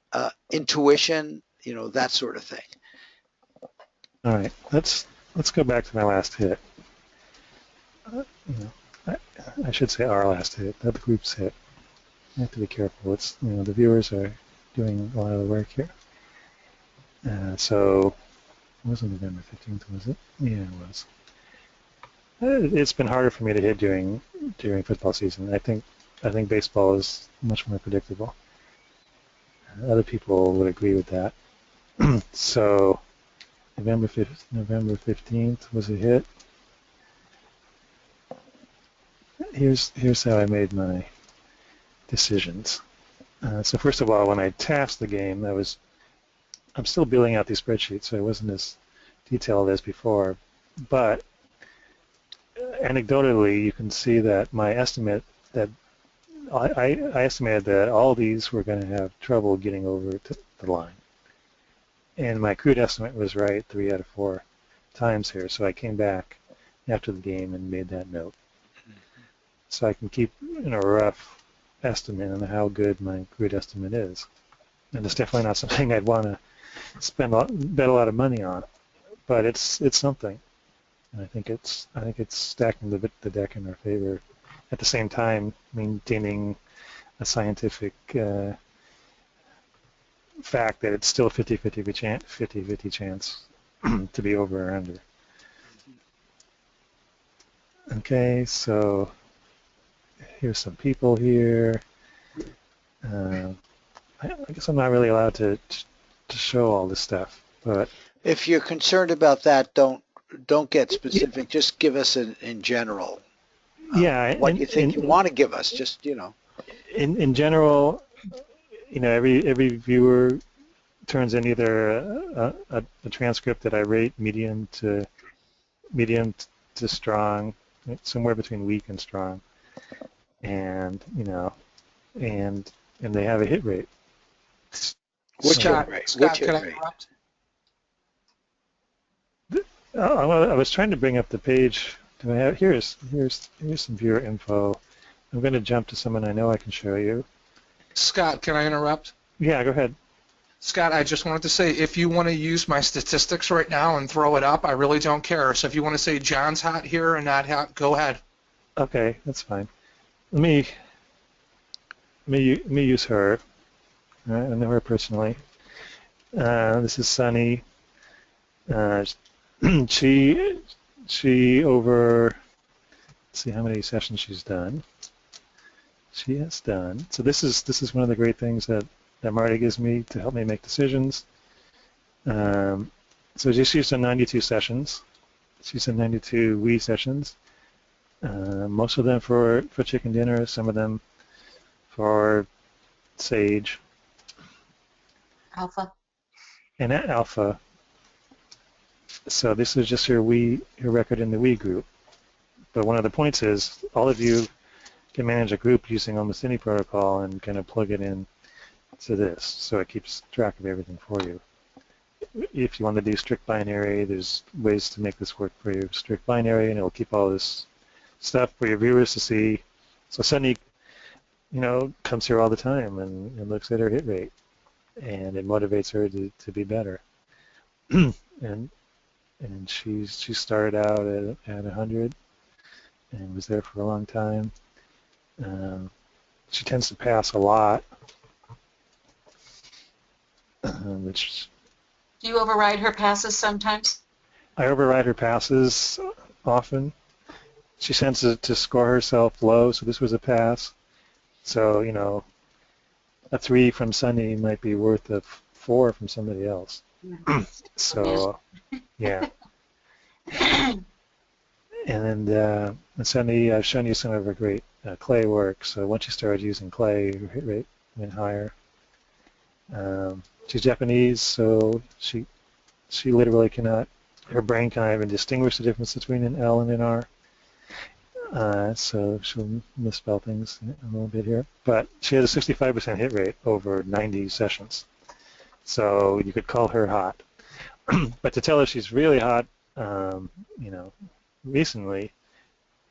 intuition, you know, that sort of thing. All right, let's go back to my last hit. I should say our last hit, not the group's hit. I have to be careful. It's, the viewers are doing a lot of the work here. So it wasn't November 15th, was it? Yeah, it was. It's been harder for me to hit during football season. I think baseball is much more predictable. Other people would agree with that. So November 15th was a hit. Here's how I made my decisions. So first of all, when I tasked the game, I'm still building out these spreadsheets, so I wasn't as detailed as before. But anecdotally, you can see that my estimate that I estimated that all these were going to have trouble getting over to the line. And my crude estimate was right 3 out of 4 times here, so I came back after the game and made that note. So I can keep a rough estimate on how good my crude estimate is. And it's definitely not something I'd want to bet a lot of money on, but it's something. And I think it's stacking the deck in our favor. At the same time, maintaining a scientific fact that it's still a 50-50 chance to be over or under. Okay, so here's some people here. I guess I'm not really allowed to show all this stuff, but if you're concerned about that, don't get specific. Yeah. Just give us in general. What you think you want to give us. Just In general, every viewer turns in either a transcript that I rate medium to strong, somewhere between weak and strong, and and they have a hit rate. Scott, can I interrupt? I was trying to bring up the page. Do I have here's some viewer info. I'm going to jump to someone I know I can show you. Scott, can I interrupt? Yeah, go ahead. Scott, I just wanted to say, if you want to use my statistics right now and throw it up, I really don't care. So if you want to say John's hot here and not hot, go ahead. Okay, that's fine. Let me use her. I know her personally. This is Sunny. She over. Let's see how many sessions she's done. She has done. So this is one of the great things that Marty gives me to help me make decisions. So she's done 92 sessions. She's done 92 Wii sessions. Most of them for Chicken Dinner, some of them for Sage. Alpha. And at Alpha. So this is just her record in the Wii group. But one of the points is all of you can manage a group using almost any protocol and kind of plug it in to this, so it keeps track of everything for you. If you want to do strict binary, there's ways to make this work for you. Strict binary, and it'll keep all this stuff for your viewers to see. So Sunny comes here all the time and looks at her hit rate, and it motivates her to be better. and she started out at 100 and was there for a long time. She tends to pass a lot, which Do you override her passes sometimes? I override her passes often. She tends to score herself low, so this was a pass. So, a 3 from Sunny might be worth a 4 from somebody else. So, yeah. And Sunny, I've shown you some of her great clay work. So once she started using clay, her hit rate went higher. She's Japanese, so she literally cannot, her brain cannot even distinguish the difference between an L and an R. So she'll misspell things a little bit here. But she has a 65% hit rate over 90 sessions. So you could call her hot. But to tell her she's really hot, recently,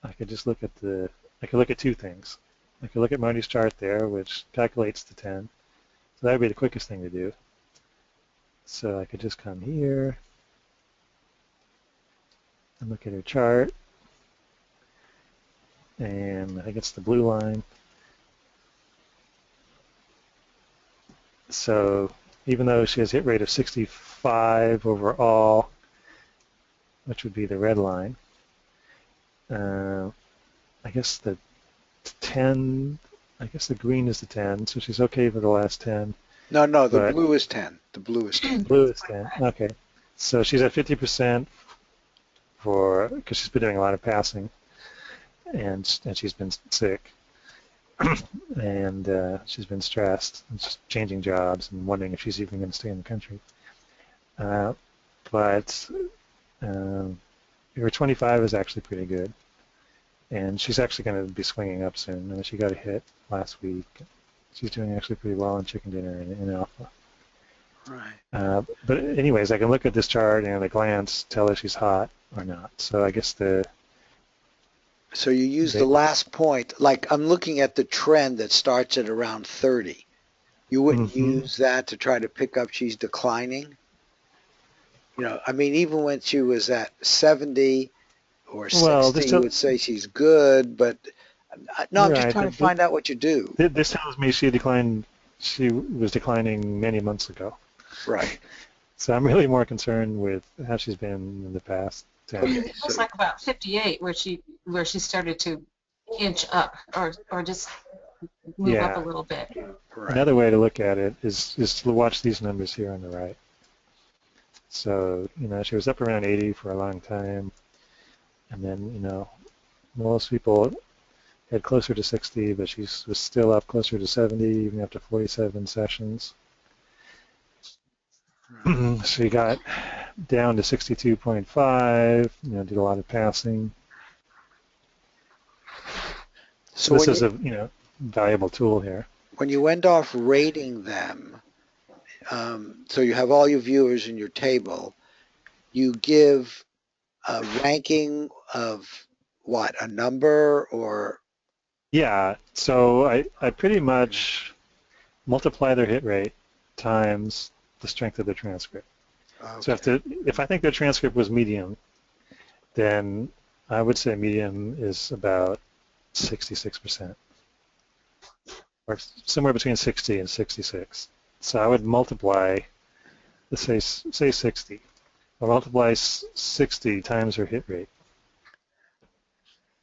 I could just look at two things. I could look at Marty's chart there, which calculates to 10. So that would be the quickest thing to do. So I could just come here and look at her chart. And I think it's the blue line. So even though she has hit rate of 65 overall, which would be the red line, I guess the 10, I guess the green is the 10, so she's okay for the last 10. No, the blue is 10. The blue is 10. Blue is 10, okay. So she's at 50% because she's been doing a lot of passing, and she's been sick, and she's been stressed, and she's changing jobs and wondering if she's even going to stay in the country. But her 25 is actually pretty good, and she's actually going to be swinging up soon. I mean, she got a hit last week. She's doing actually pretty well in chicken dinner and in alpha. Right. But anyways, I can look at this chart and at a glance tell her she's hot or not. So I guess So you use the last point. Like I'm looking at the trend that starts at around 30. You wouldn't use that to try to pick up she's declining? I mean, even when she was at 70 or 60, you would say she's good, but no, I'm just trying to find out what you do. This tells me she was declining many months ago. Right. So I'm really more concerned with how she's been in the past 10. Okay, it was like about 58 where she started to inch up or just move up a little bit. Right. Another way to look at it is to watch these numbers here on the right. So, she was up around 80 for a long time, and then, most people had closer to 60, but she was still up closer to 70 even after 47 sessions. She got down to 62.5, did a lot of passing. So this is a, valuable tool here. When you end off rating them, so you have all your viewers in your table, you give a ranking of what, a number or? Yeah, so I pretty much multiply their hit rate times the strength of their transcript. Okay. So if I think their transcript was medium, then I would say medium is about 66%, or somewhere between 60 and 66. So I would multiply, let's say 60. I'll multiply 60 times her hit rate.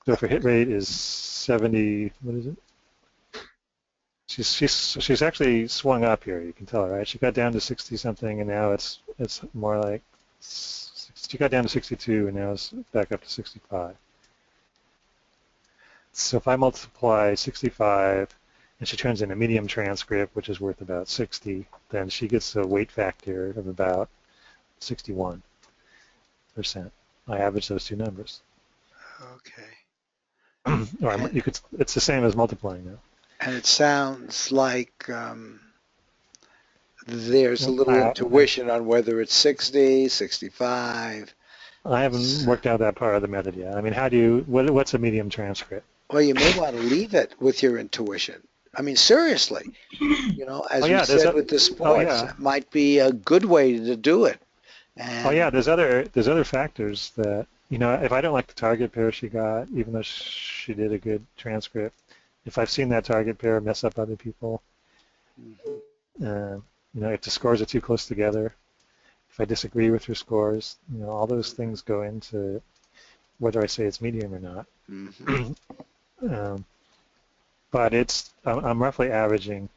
So if her hit rate is 70, what is it? She's actually swung up here. You can tell, right? She got down to 60 something, and now it's more like she got down to 62, and now it's back up to 65. So if I multiply 65, and she turns in a medium transcript, which is worth about 60, then she gets a weight factor of about 61%. I average those two numbers. Okay. Or it's the same as multiplying now. And it sounds like there's a little intuition on whether it's 60, 65. I haven't worked out that part of the method yet. I mean, what's a medium transcript? Well, you may want to leave it with your intuition. I mean, seriously, you know, as Oh we yeah, there's said a, with the oh sports, yeah, it might be a good way to do it. oh yeah. And There's other factors that if I don't like the target pair she got, even though she did a good transcript, if I've seen that target pair mess up other people, mhm, if the scores are too close together, if I disagree with her scores, all those things go into whether I say it's medium or not. mhm. um, but I'm roughly averaging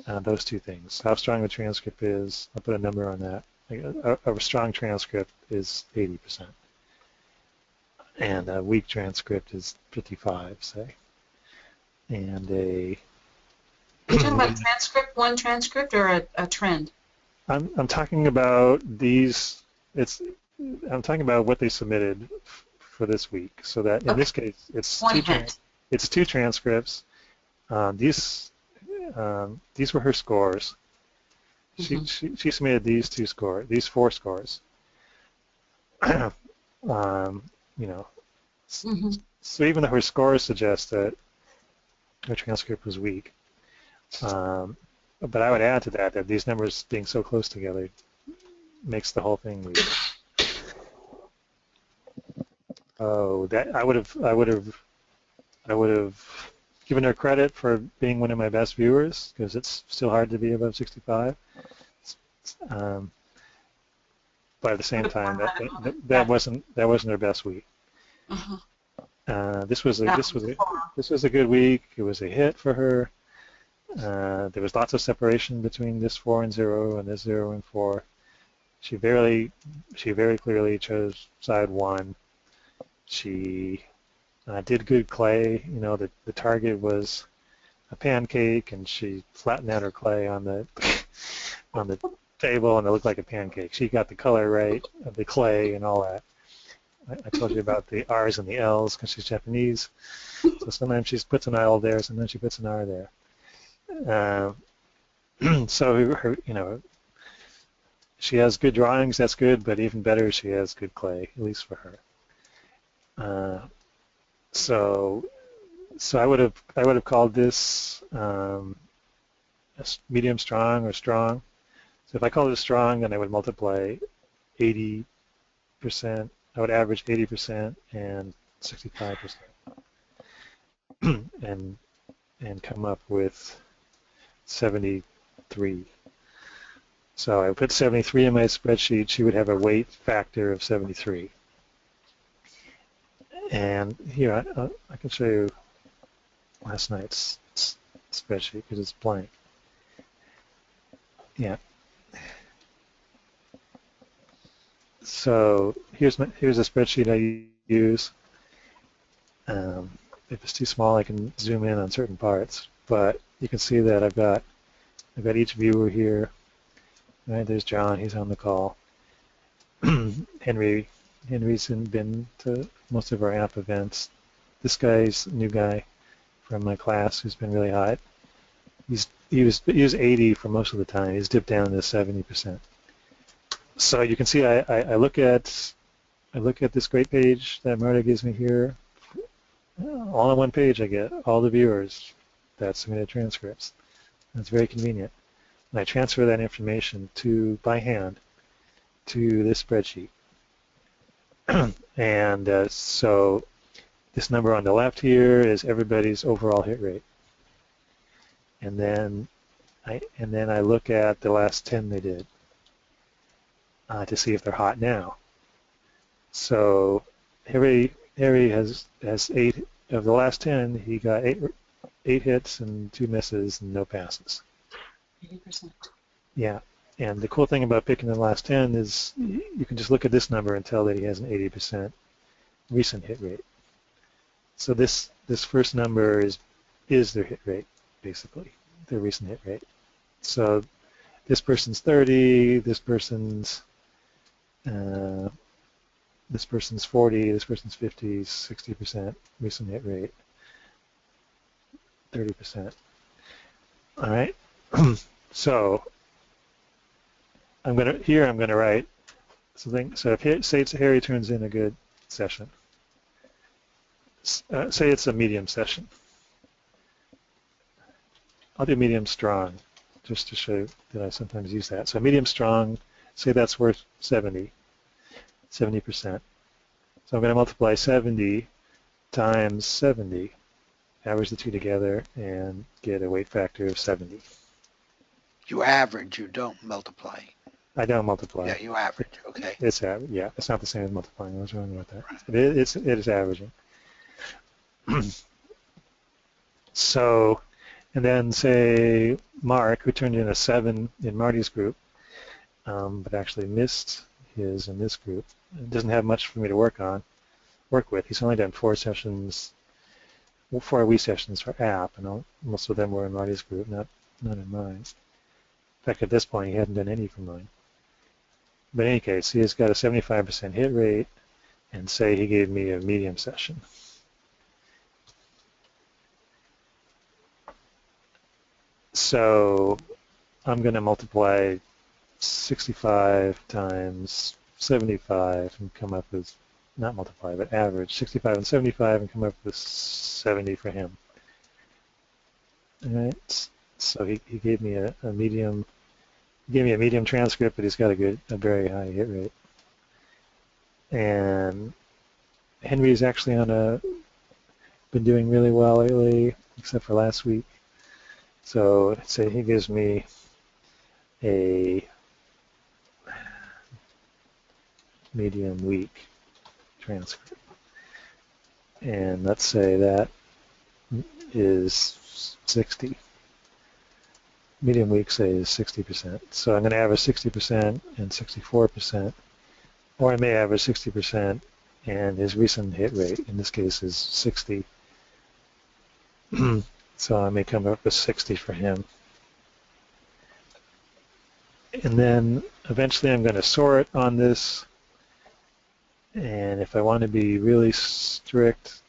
those two things. How strong the transcript is, I'll put a number on that. A strong transcript is 80%, and a weak transcript is 55, say. And You're talking about one transcript, or a trend? I'm talking about these. I'm talking about what they submitted for this week. So that in this case, One hit. it's two transcripts. These were her scores. She submitted these four scores. You know, so even though her scores suggest that her transcript was weak, but I would add to that these numbers being so close together makes the whole thing weak. Oh, that I would have given her credit for being one of my best viewers, because it's still hard to be above 65. But at the same time, that wasn't her best week. This was a good week. It was a hit for her. There was lots of separation between this 4 and 0 and this 0 and 4. She very clearly chose side 1. She did good clay. The target was a pancake, and she flattened out her clay on the on the table, and it looked like a pancake. She got the color right of the clay and all that. I told you about the R's and the L's because she's Japanese. So sometimes she puts an L there, sometimes she puts an R there. So she has good drawings. That's good, but even better, she has good clay, at least for her. So I would have called this medium strong or strong. So if I called it strong, then I would multiply 80%. I would average 80% and 65%, and come up with 73. So I put 73 in my spreadsheet. She would have a weight factor of 73. And here, I can show you last night's spreadsheet because it's blank. Yeah. So here's a spreadsheet I use. If it's too small, I can zoom in on certain parts. But you can see that I've got each viewer here. Right, there's John. He's on the call. Henry's been to most of our app events. This guy's a new guy from my class who's been really hot. He was 80 for most of the time. He's dipped down to 70%. So you can see I look at this great page that Marta gives me here. All on one page I get all the viewers that submitted transcripts. That's very convenient. And I transfer that information by hand to this spreadsheet. And so this number on the left here is everybody's overall hit rate. And then I look at the last 10 they did to see if they're hot now. So Harry has 8 of the last 10. He got 8 hits and 2 misses and no passes. 80%. Yeah, and the cool thing about picking the last 10 is you can just look at this number and tell that he has an 80% recent hit rate. So this first number is their hit rate, basically, their recent hit rate. So this person's 30, this person's 40, this person's 50, 60% recent hit rate, 30%. All right. So I'm gonna write something. So say Harry turns in a good session. Say it's a medium session. I'll do medium strong, just to show that I sometimes use that. So medium strong, say that's worth 70%. So I'm going to multiply 70 times 70, average the two together, and get a weight factor of 70. You average, you don't multiply. I don't multiply. Yeah, you average, okay. It's yeah, it's not the same as multiplying. I was wrong about that. It is averaging. So, and then say Mark, who turned in a 7 in Marty's group, but actually missed his in this group, doesn't have much for me to work with. He's only done 4 sessions, 4 wee sessions for app, and most of them were in Marty's group, not in mine. In fact, at this point, he hadn't done any for mine. But in any case, he has got a 75% hit rate, and say he gave me a medium session. So I'm going to multiply 65 times 75 and come up with, not multiply, but average 65 and 75 and come up with 70 for him. All right. So he gave me a medium. He gave me a medium transcript, but he's got a very high hit rate. And Henry's actually been doing really well lately, except for last week. So say he gives me a medium weak transcript. And let's say that is 60. Medium weak, say, is 60%. So I'm going to average 60% and 64%, or I may average 60% and his recent hit rate, in this case, is 60. So I may come up with 60 for him. And then eventually I'm going to sort on this. And if I want to be really strict,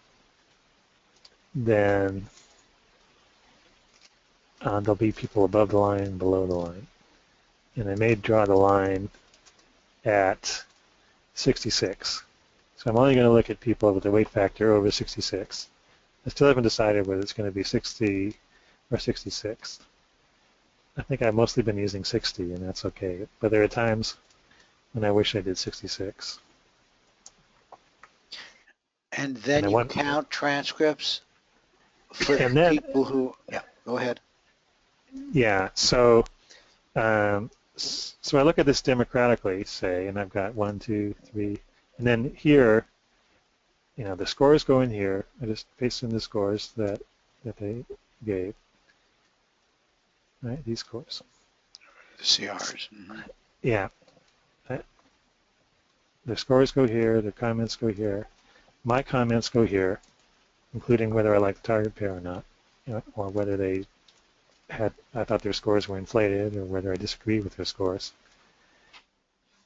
then there'll be people above the line and below the line. And I may draw the line at 66. So I'm only going to look at people with a weight factor over 66. I still haven't decided whether it's going to be 60 or 66. I think I've mostly been using 60, and that's okay. But there are times when I wish I did 66. And then you count transcripts for people who, yeah, go ahead. Yeah, so I look at this democratically, say, and I've got 1, 2, 3, and then here, the scores go in here. I just paste in the scores that they gave. Right, these scores. The CRs. Mm-hmm. Yeah. The scores go here. The comments go here. My comments go here, including whether I like the target pair or not, or whether I thought their scores were inflated, or whether I disagree with their scores.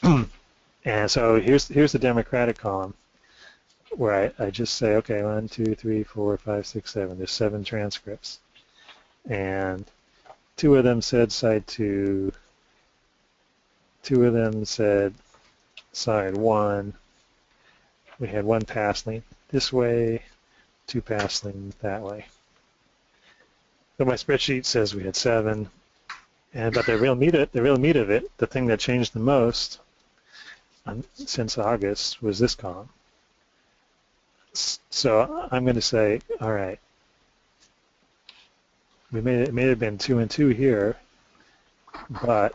And so here's the Democratic column, where I just say, okay, 1, 2, 3, 4, 5, 6, 7. There's 7 transcripts, and 2 of them said side 2. 2 of them said side 1. We had 1 pass lane this way, 2 pass lanes that way. But my spreadsheet says we had 7, but the real meat of it, the thing that changed the most since August, was this column. So I'm going to say, all right, it may have been 2 and 2 here, but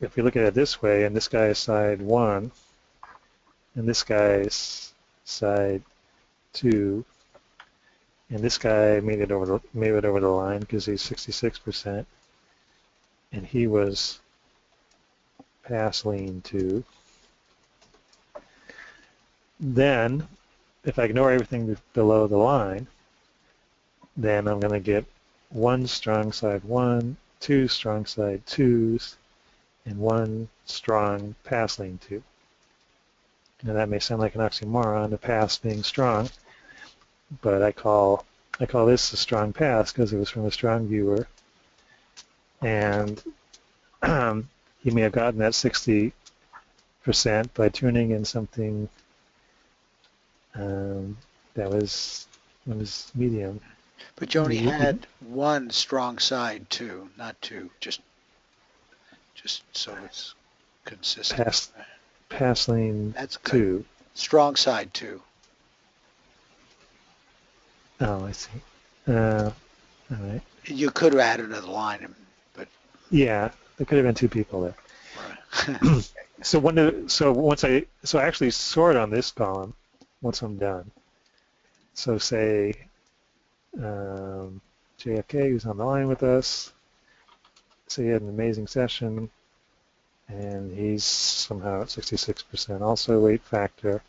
if we look at it this way, and this guy is side 1, and this guy is side 2, and this guy made it over the line because he's 66%, and he was pass lane 2. Then, if I ignore everything below the line, then I'm going to get 1 strong side 1, 2 strong side 2s, and 1 strong pass lane 2. Now that may sound like an oxymoron, the pass being strong, but I call this a strong pass because it was from a strong viewer, and he may have gotten that 60% by tuning in something that was medium. But you only had one strong side too, not two, just so it's consistent. Pass lane That's good. 2. Strong side too. Oh, I see. All right. You could have added another line, but yeah, there could have been 2 people there. Right. So I actually sort on this column once I'm done. So say JFK, who's on the line with us. Say he had an amazing session, and he's somehow at 66% also weight factor.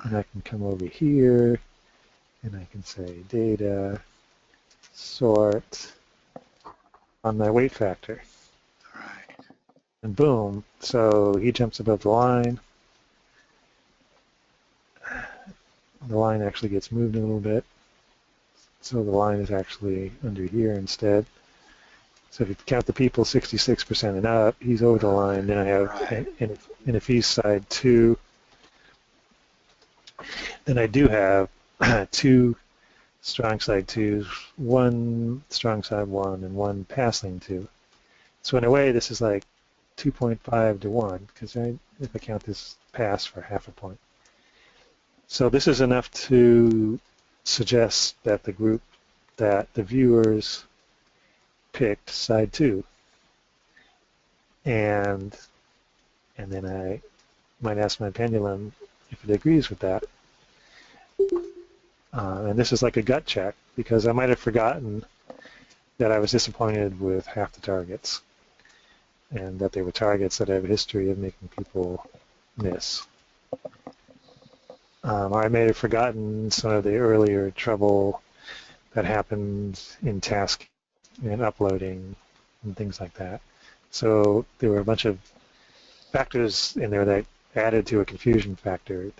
And I can come over here, and I can say data, sort on my weight factor. Right. And boom, so he jumps above the line. The line actually gets moved a little bit. So the line is actually under here instead. So if you count the people 66% and up, he's over the line. Then I have, right. and if he's side 2, then I do have 2 strong side 2s, 1 strong side 1, and 1 pass lane 2. So in a way, this is like 2.5 to 1, because if I count this pass for half a point. So this is enough to suggest that that the viewers picked side 2. And then I might ask my pendulum if it agrees with that. And this is like a gut check, because I might have forgotten that I was disappointed with half the targets, and that they were targets that have a history of making people miss. Or I may have forgotten some of the earlier trouble that happened in task and uploading and things like that. So there were a bunch of factors in there that added to a confusion factor,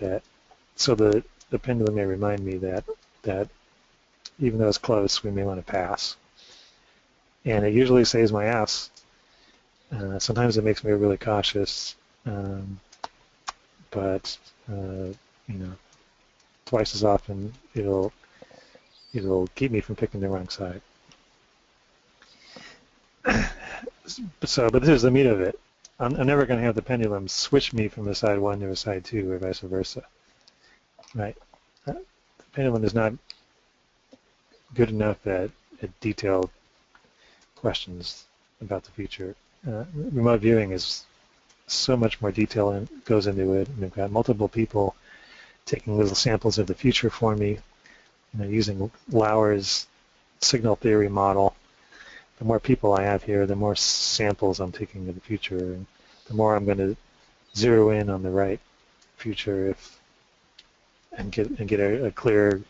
so the pendulum may remind me that even though it's close, we may want to pass. And it usually saves my ass. Sometimes it makes me really cautious, but twice as often it'll keep me from picking the wrong side. But this is the meat of it. I'm never going to have the pendulum switch me from a side 1 to a side 2 or vice versa. Right? The pendulum is not good enough at detailed questions about the future. Remote viewing is so much more detail and goes into it. And we've got multiple people taking little samples of the future for me, using Lauer's signal theory model. The more people I have here, the more samples I'm taking of the future, and the more I'm going to zero in on the right future and get a clear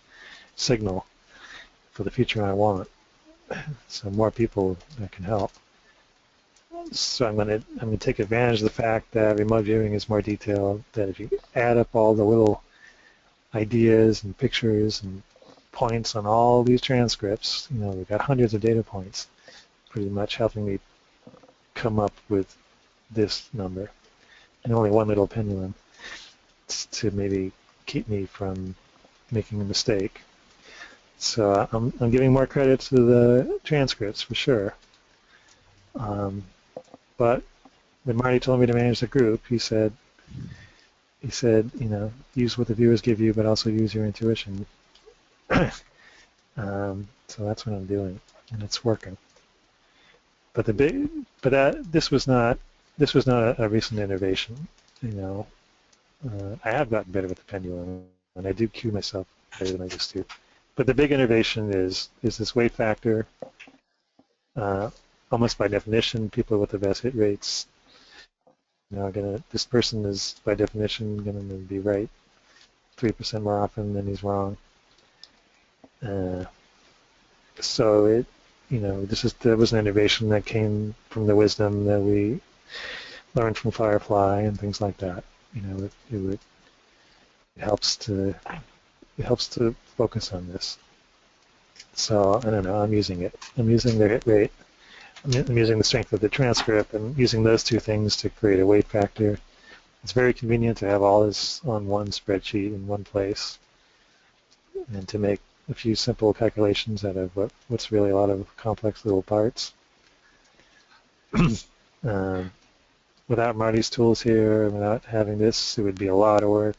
signal for the future I want. So more people that can help. So I'm going to take advantage of the fact that remote viewing is more detailed. That if you add up all the little ideas and pictures and points on all these transcripts, we've got hundreds of data points, pretty much helping me come up with this number, and only one little pendulum to maybe keep me from making a mistake. So I'm giving more credit to the transcripts for sure. But when Marty told me to manage the group, he said, use what the viewers give you, but also use your intuition. So that's what I'm doing, and it's working. But this was not a recent innovation. I have gotten better with the pendulum, and I do cue myself better than I used to. But the big innovation is this weight factor. Almost by definition, people with the best hit rates, this person is by definition going to be right 3% more often than he's wrong. So there was an innovation that came from the wisdom that we learned from Firefly and things like that. It helps to focus on this. So I don't know. I'm using it. I'm using the hit rate. I'm using the strength of the transcript. I'm using those two things to create a weight factor. It's very convenient to have all this on one spreadsheet in one place, and to make a few simple calculations out of what's really a lot of complex little parts. um, without Marty's tools here, without having this, it would be a lot of work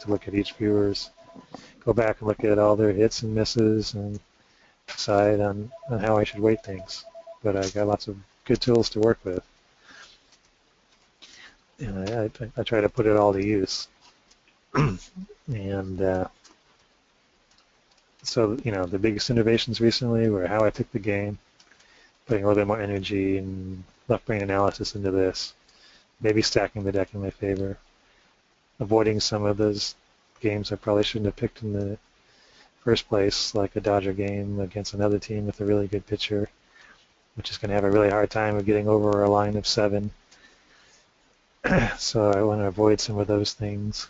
to look at each viewer's, go back and look at all their hits and misses and decide on how I should weight things. But I got lots of good tools to work with. And I try to put it all to use. And so, the biggest innovations recently were how I took the game, putting a little bit more energy and left brain analysis into this, maybe stacking the deck in my favor, avoiding some of those games I probably shouldn't have picked in the first place, like a Dodger game against another team with a really good pitcher, which is going to have a really hard time of getting over a line of 7. So I want to avoid some of those things.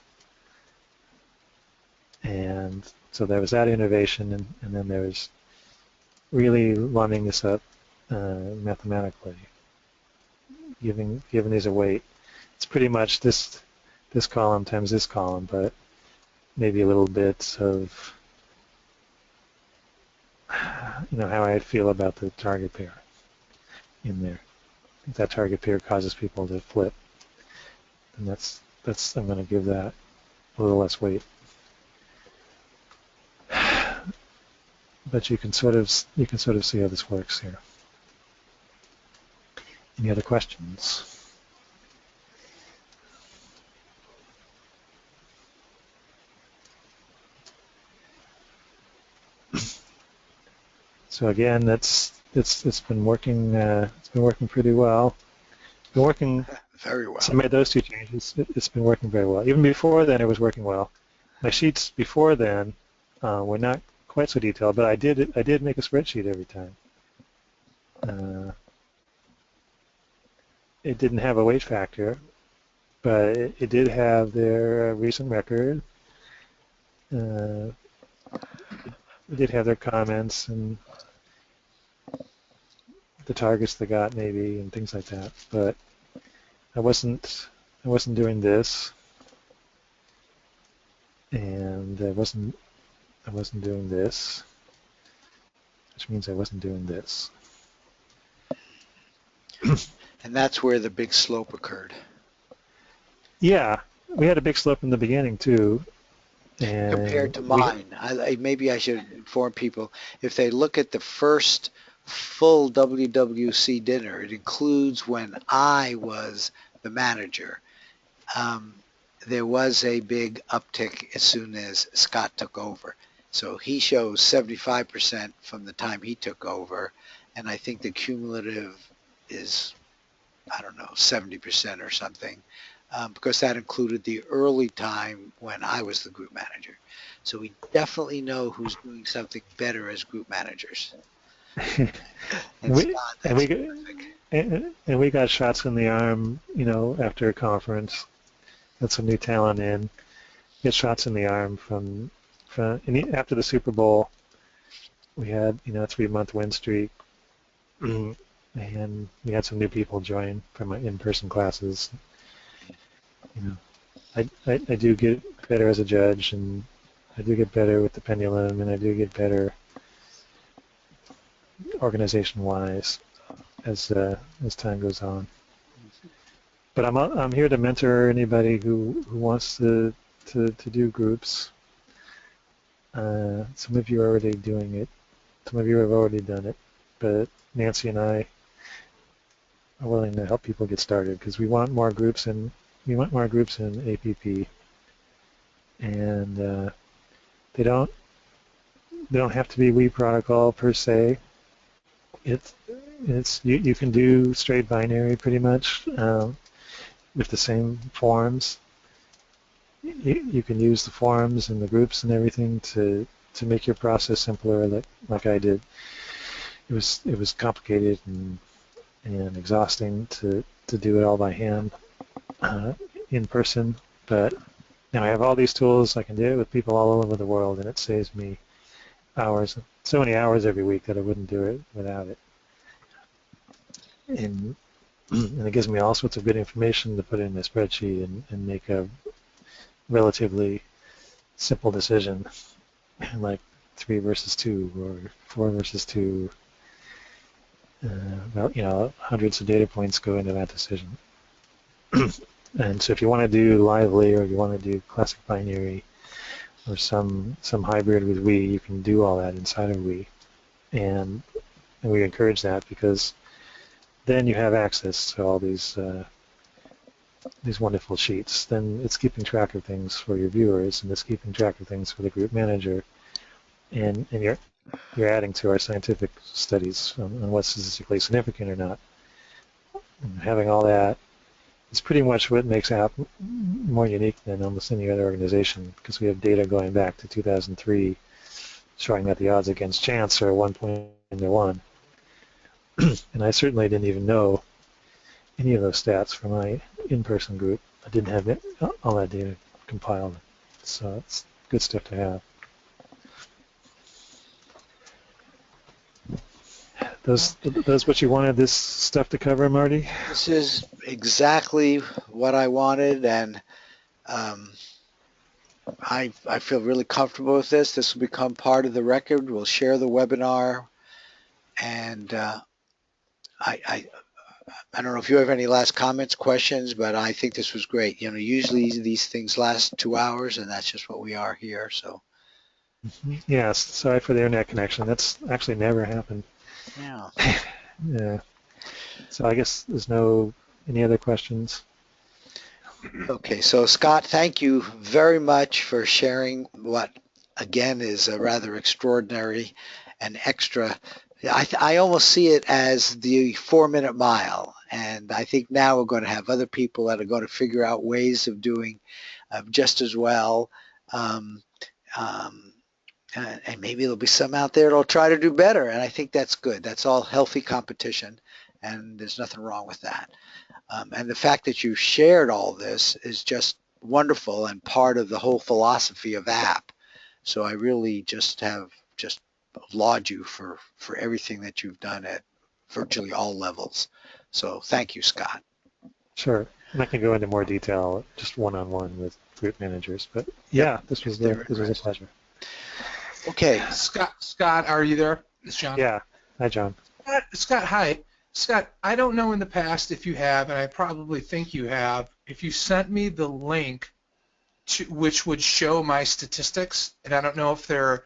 And so there was that innovation, and then there was really lining this up mathematically, giving these a weight. It's pretty much this column times this column, but maybe a little bit of how I feel about the target pair in there. I think that target pair causes people to flip, and that's I'm going to give that a little less weight. But you can sort of see how this works here. Any other questions? So again, it's been working. It's been working pretty well. It's been working very well. So I made those two changes. It's been working very well. Even before then, it was working well. My sheets before then were not quite so detailed, but I did make a spreadsheet every time. It didn't have a weight factor, but it did have their recent record. It did have their comments and the targets they got maybe and things like that. But I wasn't doing this, and I wasn't doing this, which means I wasn't doing this. And that's where the big slope occurred. Yeah, we had a big slope in the beginning too. And compared to mine. Maybe I should inform people, if they look at the first full WWC dinner, it includes when I was the manager. There was a big uptick as soon as Scott took over. So he shows 75% from the time he took over, and I think the cumulative is, 70% or something. Because that included the early time when I was the group manager. So we definitely know who's doing something better as group managers. And we got shots in the arm, after a conference. Got some new talent in. Get shots in the arm from after the Super Bowl. We had a 3-month win streak, and we had some new people join from my in-person classes. I do get better as a judge, and I do get better with the pendulum, and I do get better organization-wise as time goes on. But I'm here to mentor anybody who wants to do groups. Some of you are already doing it. Some of you have already done it. But Nancy and I are willing to help people get started because we want more groups in APP, and they don't have to be Wii protocol per se. You can do straight binary pretty much with the same forms. You can use the forms and the groups and everything to make your process simpler, like I did. It was complicated and exhausting to do it all by hand. In person, but now I have all these tools. I can do it with people all over the world, and it saves me hours, so many hours every week that I wouldn't do it without it. And it gives me all sorts of good information to put in my spreadsheet and make a relatively simple decision, like 3 versus 2 or 4 versus 2. Well, hundreds of data points go into that decision. And so if you want to do lively or you want to do classic binary or some hybrid with we, you can do all that inside of we. And we encourage that because then you have access to all these wonderful sheets. Then it's keeping track of things for your viewers, and it's keeping track of things for the group manager, and you're adding to our scientific studies on what's statistically significant or not. And having all that is pretty much what makes app more unique than almost any other organization, because we have data going back to 2003 showing that the odds against chance are 1.1. And I certainly didn't even know any of those stats for my in-person group. I didn't have all that data compiled. So it's good stuff to have. Those what you wanted this stuff to cover, Marty? This is exactly what I wanted, and I feel really comfortable with this. This will become part of the record. We'll share the webinar, and I don't know if you have any last comments, questions, but I think this was great. Usually these things last 2 hours, and that's just what we are here. So. Yes. Sorry for the internet connection. That's actually never happened. Yeah. Yeah. So I guess there's any other questions? Okay, so Scott, thank you very much for sharing what, again, is a rather extraordinary and extra. I almost see it as the 4-minute mile, and I think now we're going to have other people that are going to figure out ways of doing just as well. And maybe there'll be some out there that'll try to do better, and I think that's good. That's all healthy competition, and there's nothing wrong with that. And the fact that you shared all this is just wonderful and part of the whole philosophy of app. So I really just applaud you for everything that you've done at virtually all levels. So thank you, Scott. Sure. And I can go into more detail just one-on-one with group managers, but yeah, this was a pleasure. Okay. Scott, are you there? It's John. Yeah. Hi, John. Scott, hi. Scott, I don't know in the past if you have, and I probably think you have, if you sent me the link which would show my statistics, and I don't know if they're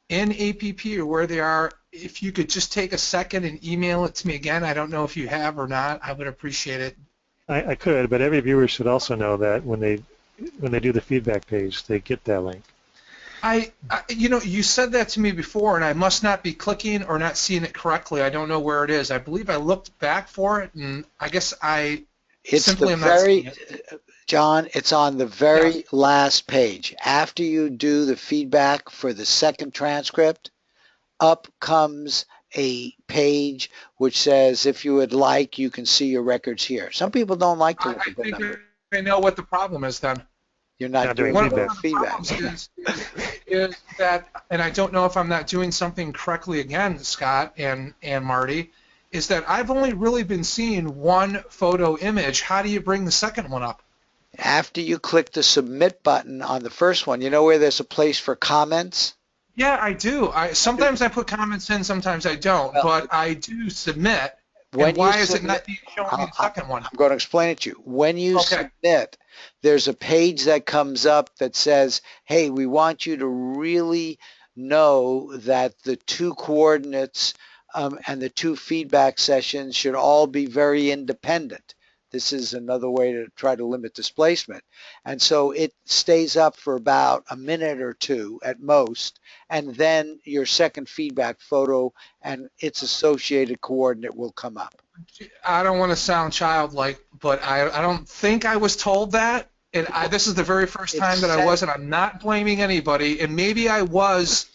in APP or where they are. If you could just take a second and email it to me again, I don't know if you have or not. I would appreciate it. I could, but every viewer should also know that when they do the feedback page, they get that link. You said that to me before, and I must not be clicking or not seeing it correctly. I don't know where it is. I believe I looked back for it, and I guess I simply am not seeing it. John, it's on the very last page. After you do the feedback for the second transcript, up comes a page which says, if you would like, you can see your records here. Some people don't like to look at the number. I know what the problem is then. You're not doing feedback. Is that, and I don't know if I'm not doing something correctly again, Scott and Marty, is that I've only really been seeing one photo image. How do you bring the second one up? After you click the submit button on the first one, you know where there's a place for comments? Yeah, I do. Sometimes I put comments in, sometimes I don't, but I do submit. And why is it not showing me the second one? I'm going to explain it to you. When you submit, there's a page that comes up that says, hey, we want you to really know that the 2 coordinates and the 2 feedback sessions should all be very independent. This is another way to try to limit displacement. And so it stays up for about a minute or 2 at most, and then your second feedback photo and its associated coordinate will come up. I don't want to sound childlike, but I don't think I was told that. And this is the very first time that I was, and I'm not blaming anybody. And maybe it was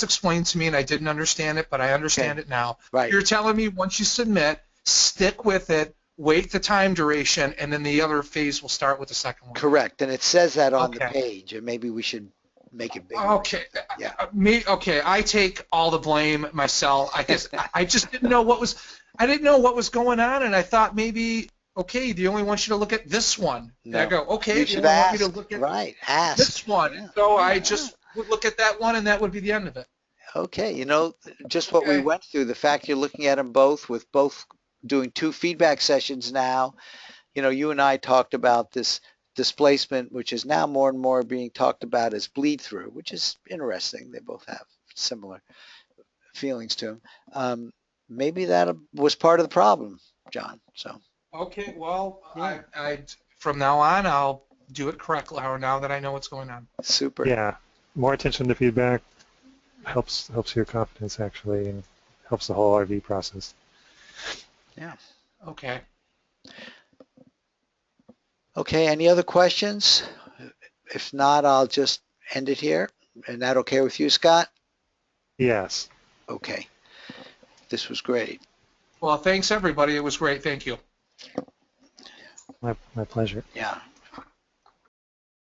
explained to me and I didn't understand it, but I understand it now. Right. You're telling me once you submit, stick with it, wait the time duration, and then the other phase will start with the second one. Correct, and it says that on the page, and maybe we should make it bigger. Okay. Yeah. I take all the blame myself. I guess I just didn't know what was. I didn't know what was going on, and I thought maybe they only want you to look at this one. No. And I go, you they should only ask. want me to look at ask this one. Yeah. So I just would look at that one, and that would be the end of it. Okay, just what we Okay. went through, the fact you're looking at them both with both doing 2 feedback sessions now. You and I talked about this displacement, which is now more and more being talked about as bleed through, which is interesting. They both have similar feelings to them. Maybe that was part of the problem, John. So. Okay, well, Yeah. I from now on, I'll do it correctly, or now that I know what's going on. Super. Yeah, more attention to feedback helps your confidence actually, and helps the whole RV process. Yeah. Okay. Okay, any other questions? If not, I'll just end it here. And that okay with you, Scott? Yes. Okay. This was great. Well, thanks everybody. It was great. Thank you. My pleasure. Yeah.